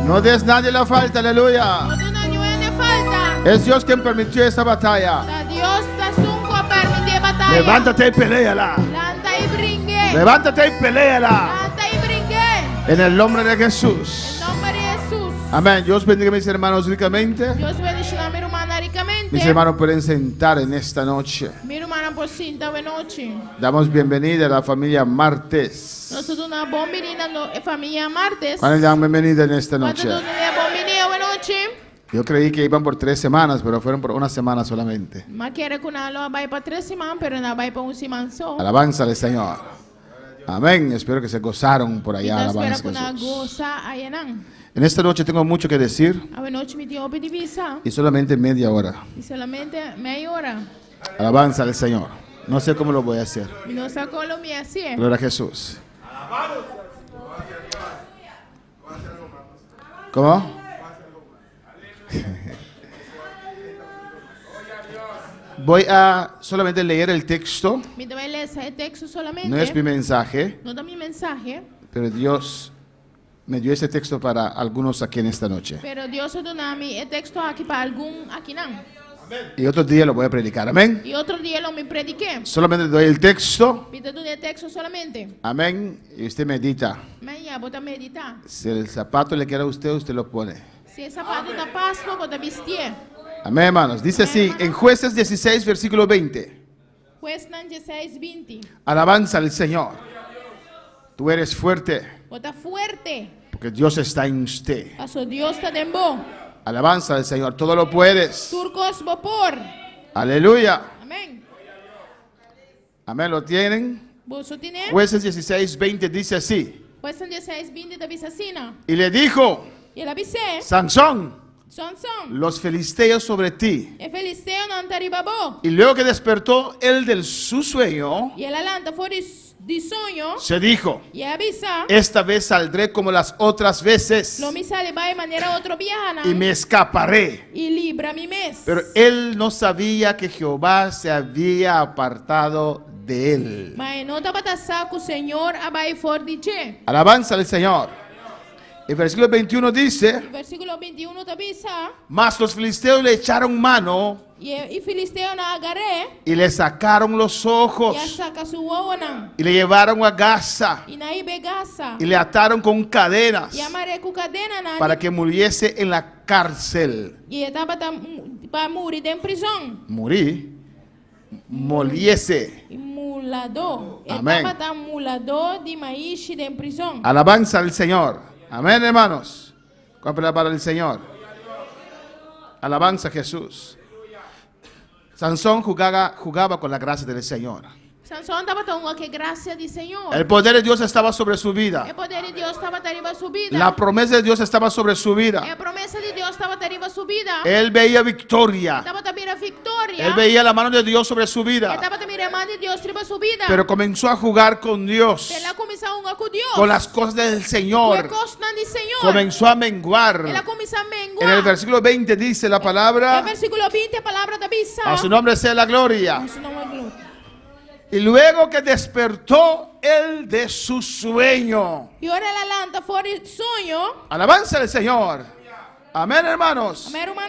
No des nadie la falta, aleluya. No te no falta. Es Dios quien permitió esta batalla. Da Dios ta sunco permitir batalla. Levántate y peleala. Lanta y brinqué. Levántate y peleala. Lanta y brinqué. En el nombre de Jesús. En nombre de Jesús. Amén. Dios bendiga a mis hermanos ricamente. Dios bendiga a mi hermana ricamente. Mis hermanos pueden sentar en esta noche. Mi hermana por cinta de noche. Damos bienvenida a la familia Martes. Nosotros una bombinina familia martes. ¿Cuándo le dan bienvenida en esta ¿Cuánto noche? tú una bombinina de noche? Yo creí que iban por 3 semanas, pero fueron por 1 semana solamente. Ma quiere que una lo vaya para 3 semanas, pero no vaya para 1 semana solo. Alabanza al Señor. Amén. Espero que se gozaron por allá. Então espera Alabanza que a una Jesús. goza aí não. En esta noche tengo mucho que decir A noite me deu divisa y solamente media hora. e solamente meia hora. Alabanza al Señor. No sé cómo lo voy a hacer. E não sacou lo me assim. Gloria a Jesús. ¿Cómo? Voy a solamente leer el texto. Me vai ler esse texto solamente. No es mi mensaje, Não dá meu mensagem, pero Dios me dio ese texto para algunos aquí en esta noche. pero Deus deu-me o texto aqui para algum aqui não. Y otro día lo voy a predicar. Amén. E outro dia eu me prediquei. Solamente doy el texto. Me deu o texto solamente. Amén. Y usted medita. Amanhã vou meditar. Si el zapato le queda a usted, usted lo pone. Se é sapato da Páscoa, vou vestir. Amén, hermanos. Dice así en Jueces 16, versículo 20. Juez 16, 20. Alabanza al Señor. Tú eres fuerte Bota fuerte. porque Dios está en usted. Passo Deus está de bom. Alabanza al Señor. Todo lo puedes. Turcos vapor. Aleluya. Amén. Amén, ¿lo tienen? Bolso tiene. Jueces 16:20 dice así. Pues en 16:20 da Bisacina. Y le dijo, E ela disse: Sansón, Sansão, los filisteos sobre ti. é filisteu não te ribabou. Y luego que despertó él de su sueño, E ela lanta fora de sonho. se dijo, E avisa: esta vez saldré como las otras veces Lo me sale vai de maneira outro biana. y me escaparé. E libra-me mes. Pero él no sabía que Jehová se había apartado de él. Mas não estava taçar com o Senhor a vai fora de ti. Alabanza al Señor. El versículo 21 dice, Versículo 21 da avisa. mas los filisteos le echaron mano E filisteu na agarré. y le sacaron los E a ojos saca sua ona. y le llevaron a Gaza E na ibegaça. y le ataron con cadenas E amaré com cadena na. para que muriese en la cárcel. E estava para morir dentro da prisão. Morí, moliese. E mulador. Amém. Estava mulador de maíz dentro da prisão. Alabanza al Señor. Amén, hermanos. ¿Cuál es la palabra del Señor? Alabanza a Jesús. Sansón jugaba con la gracia del Señor. Sansão estava tão que graça de Senhor. El poder de Dios estaba sobre su vida. O poder de Deus estava arriba sua vida. La promesa de Dios estaba sobre su A vida. promessa de Deus estava arriba sua vida. Él veía victoria. Estava também a vitória. Él veía la mano de Dios sobre su vida. Estava também a mão de Deus arriba sua vida. Pero comenzó a jugar con Dios, Ela começou a com Deus. con las cosas del Señor. Costa de Senhor. Comenzó a menguar. Ela começou a menguar. En el versículo 20 dice la No palabra, versículo 20 a palavra da bisa. a su nombre sea la gloria. Isso não é glória. Y luego que despertó él de su sueño. E ora ela lanta fora de sonho. Alabanza al Señor. Amén, hermanos. Amém, irmã?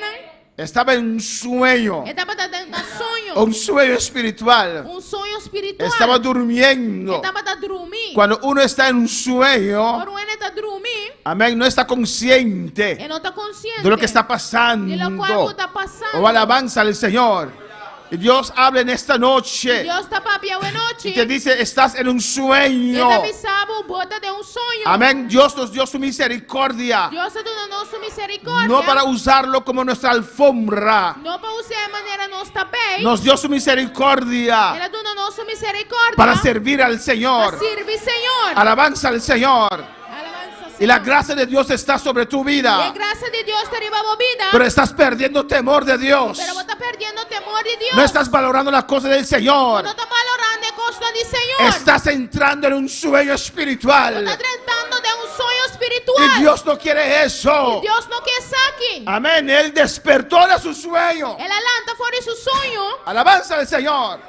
Estaba en un sueño. Estava dando sonho. Un sueño espiritual. Sonho espiritual. Estaba durmiendo. Estava a dormir. Cuando uno está en un sueño, Quando ele está dormir, amén, no está consciente ele não está consciente de lo que está pasando. de lo qual está passando. O alabanza al Señor. Y Dios habla en esta noche Deus está papiando a noite. y te dice, estás en un Ele sueño. avisava, bota de sonho. Amén. Dios nos dio su misericordia. Deus está dando sua misericórdia. No para usarlo como nuestra alfombra. Não para usar de maneira nos tapéis. Nos dio su misericordia Ele dando nossa misericórdia. para servir al Señor. Para servir Senhor. Alabanza al Señor. Alabanza, Y la Senhor. gracia de Dios está sobre tu E a vida. graça de Deus está arriba a vida. Pero estás perdiendo temor de Dios. Pero você está perdendo o temor de Deus. No estás valorando las cosas del Señor. Não está valorando a costa de Senhor. Estás entrando en un sueño espiritual. Está tratando de sonho espiritual. Y Dios no quiere eso. Deus não quer saque. Amén. Él despertó de su sueño. Ela lanta fora de seu sonho. Alabanza al Señor.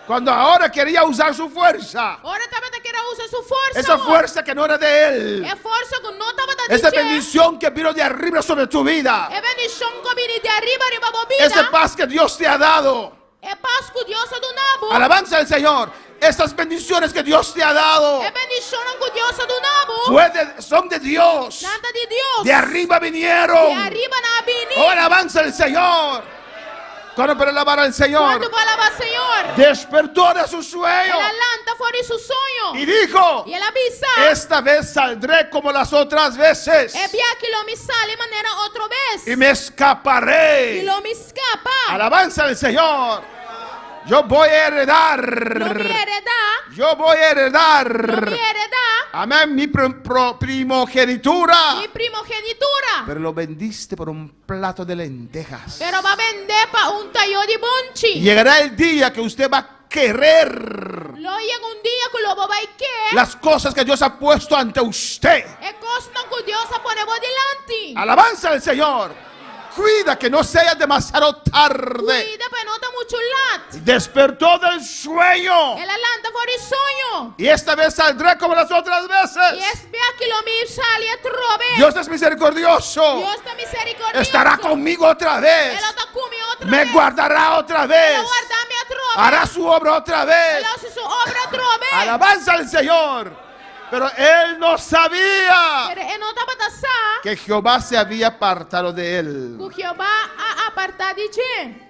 Cuando ahora quería usar su fuerza. Ora estava querendo usar sua força. Esa fuerza que no era de Él. É força que não estava da Esa bendición que vino de arriba sobre tu vida. É bendição que vem de arriba a vida. Esa paz que Dios te ha dado. É paz que Deus ha donado. Alabanza al Señor. Esas bendiciones que Dios te ha dado É bendição que Deus ha donado. son de Dios. Nada de Deus. De arriba vinieron. De arriba na avenida. Oh, alabanza al Señor. Cuando para alabar al Señor. Quando falava Senhor. Despertó de su sueño. Ela lanta fora de seu sonho. Y dijo. E ela avisa. Esta vez saldré como las otras veces. É bia que lo me sale de maneira outra vez. Y me escaparé. E lo me escapa. Alabanza al Señor. Yo voy a heredar. Lo me heredar. Yo voy a heredar. Lo me heredar. Amén. Mi primogenitura. Mi primogenitura. Pero lo vendiste por un plato de lentejas. Pero va a vender para tallo de bonchi. Llegará el día que usted va a querer Lo llega un día que lo vai querer. las cosas que Dios ha puesto ante usted. É costa que Deus a pôr delante. Alabanza al Señor. Cuida que no sea demasiado tarde. Cuida para não estar muito lat. Despertó del sueño. Ela lanta fora de sonho. Y esta vez saldré como las otras E veces. esse que lo me sale a trove. Dios es misericordioso. Deus está misericordioso. Estará conmigo otra vez. Ela está comigo outra Me vez. guardará otra vez. Ela guarda-me a trove. Hará su obra otra vez. Ela hace sua obra a trove. Alabanza al Señor. Pero él no sabía Pero ele não estava dançar. que Jehová se había apartado de él. O Jeová a apartar de ti.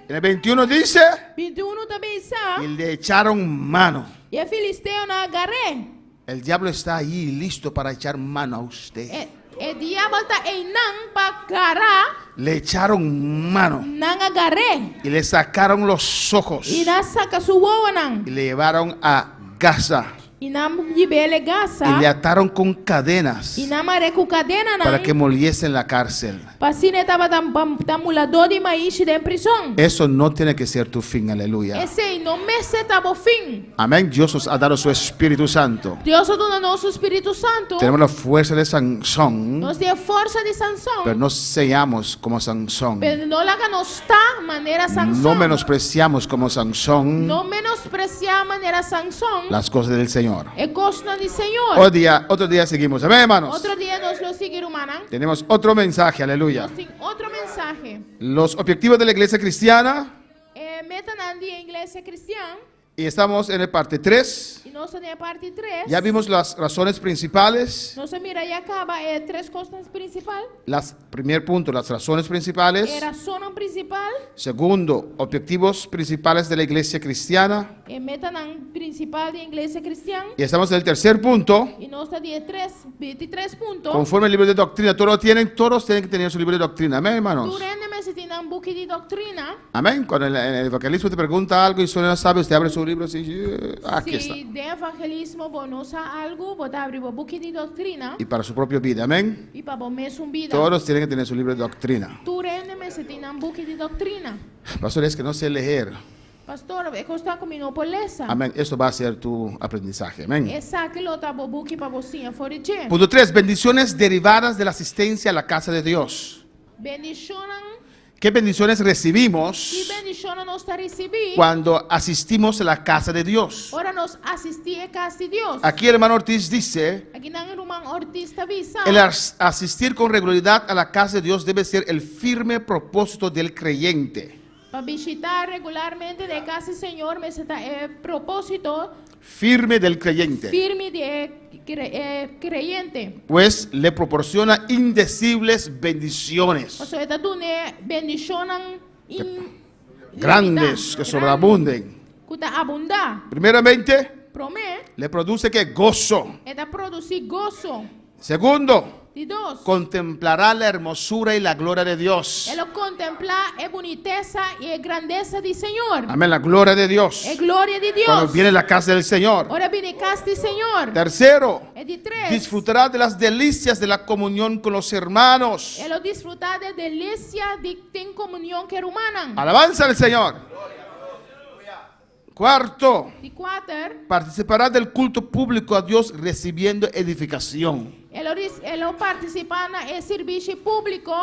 En el 21 dice, 21 também está. y le echaron mano. E a filisteu não agarré. El diablo está ahí listo para echar mano a usted. E dia volta e nang pagkara le echaron mano nang agarre. y le sacaron los ojos Inasa kasuwawa nang. y le llevaron a Gaza Inam yibele y gasa. le ataron con cadenas Inamare ku kadena para nang. que muriese en la cárcel. Pasine taba tamulado di maishi de prison. Eso no tiene que ser tu fin, aleluya. Esse no mese tabo fin. Amén. Dios nos ha dado su Espíritu Santo. Deus dona nosso Espírito Santo. Tenemos la fuerza de Sansón, Nos dê força de Sansão. pero no seamos como Sansón. Pero no laga nos tá maneira Sansão. No menospreciamos como Sansón No menospreciar maneira Sansão. las cosas del Señor. É gosto do Senhor. Otro día seguimos. Amén, hermanos. Outro dia nós lo seguir humana. Tenemos otro mensaje, aleluya. Nós tem outro mensagem. Los objetivos de la iglesia cristiana, Meta na igreja cristã. y estamos en el parte 3. E nós temos a parte 3. Ya vimos las razones principales. Nós mira e acaba três coisas principais. Primer punto, las razones principales. É a razão principal. Segundo, objetivos principales de la iglesia cristiana. É meta na principal da igreja cristã. Y estamos en el tercer punto. E nós temos 23 pontos. Conforme el libro de doctrina, todos tienen que tener su libro de doctrina. Amén, hermanos. Durante se tem um book de doutrina. Amén. Cuando el evangelismo te pregunta algo y usted no sabe, usted abre su libro así. Aquí está. Se de evangelismo você algo, você abre o book de doutrina. Y para su propia vida. Amén. E para mesmo vida. Todos tienen que tener su libro de doctrina. Durante se tem um book de doutrina. Pastor, es que no sé leer. Pastor, é costa comigo por lesa. Amén. Esto va a ser tu aprendizaje. Amén. Essa que lo tabo book para você fora de. Punto 3. Bendiciones derivadas de la asistencia a la casa de Dios. Bendicionam. ¿Qué bendiciones recibimos Que bendição nós está receber. cuando asistimos a la casa de Dios? Ora nós assistir a casa de Deus. Aquí el hermano Ortiz dice, Aqui na irmã Ortiz está visa. el asistir con regularidad a la casa de Dios debe ser el firme propósito del creyente. Para visitar regularmente de casa do Senhor, mas é propósito Firme del creyente. firme de creyente. Pues le proporciona indecibles bendiciones. O sea, tu ne bendicionan Grandes, que sobreabunden. Kuta abunda. Primeramente, Promete, le produce que gozo. é producir gozo. Segundo, De dos, contemplará la hermosura y la gloria de Dios. ela contemplar a boniteza e a grandeza do Senhor. Amén, la gloria de Dios. É glória de Cuando Deus. viene la casa del Señor. Ora viene casa do Senhor. Tercero, É de três. disfrutará de las delicias de la comunión con los hermanos. Ela desfrutar da delícia de ter comunhão que humana. Alabanza al Señor. Cuarto, De quatro, participará del culto público a Dios recibiendo edificación. ela participa na serviço público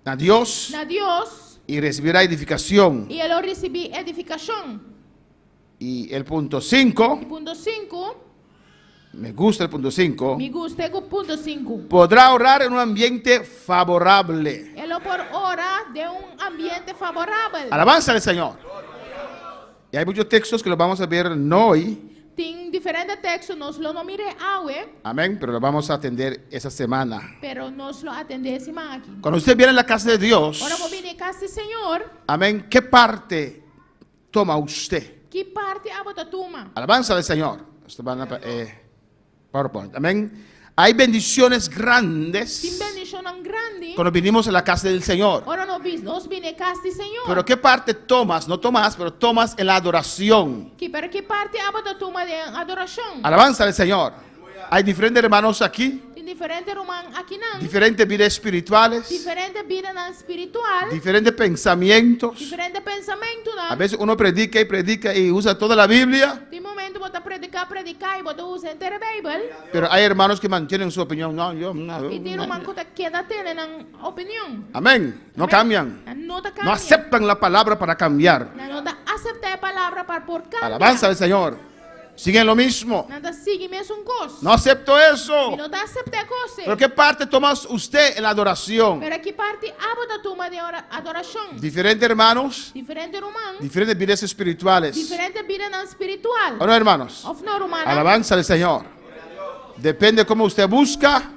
A Dios na Deus y recibirá edificación. e ela recebe edificação. Y el punto 5, E ponto 5, me gusta el punto 5, me gusta o ponto 5. podrá orar en un ambiente favorable. Ela por hora de ambiente favorável. Alabanza al Señor. Y hay muchos textos que los vamos a ver no hoy. Tem diferentes textos, nós não mire hoje, Amén, pero los vamos a atender esa semana. pero nós lo atendemos aqui. Cuando usted viene a la casa de Dios, Ora, vou vir casa do Senhor, amén, ¿qué parte toma usted? que parte a bota tuma? Alabanza al Señor. Esto va a PowerPoint. Amén. Hay bendiciones Tem grandes bendição grande. cuando vinimos a la casa del Señor. Ora, nós vim casa do Senhor. Pero ¿qué parte tomas? No tomas, pero tomas en la adoración. Que para que parte a bota tuma de adoração? Alabanza al Señor. Hay diferentes hermanos aquí, Tem diferentes irmãos aqui não. diferentes vidas espirituales, Diferente vida na espiritual. diferentes pensamientos. Diferente pensamento A não. veces uno predica y usa toda la Biblia, Tem momento bota predicar e bota usa inteira Bíblia. pero hay hermanos que mantienen su opinión. No, yo, E tem irmão que queda tendo na opinião. amén. No cambian. Não tá No aceptan la palabra para cambiar. Não tá aceitar a palavra para por cambiar. Alabanza al Señor. Siguen lo mismo. Não tá seguir mesmo coisa. No acepto eso. E não tá aceitar coisa. Pero ¿qué parte toma usted en la adoración? Pero que parte a bota tuma de adoração. Diferentes hermanos, Diferente irmão. diferentes vidas espirituales. Diferente vida na espiritual. ¿O no, hermanos? Of no, romana. Alabanza al Señor. Depende cómo usted busca,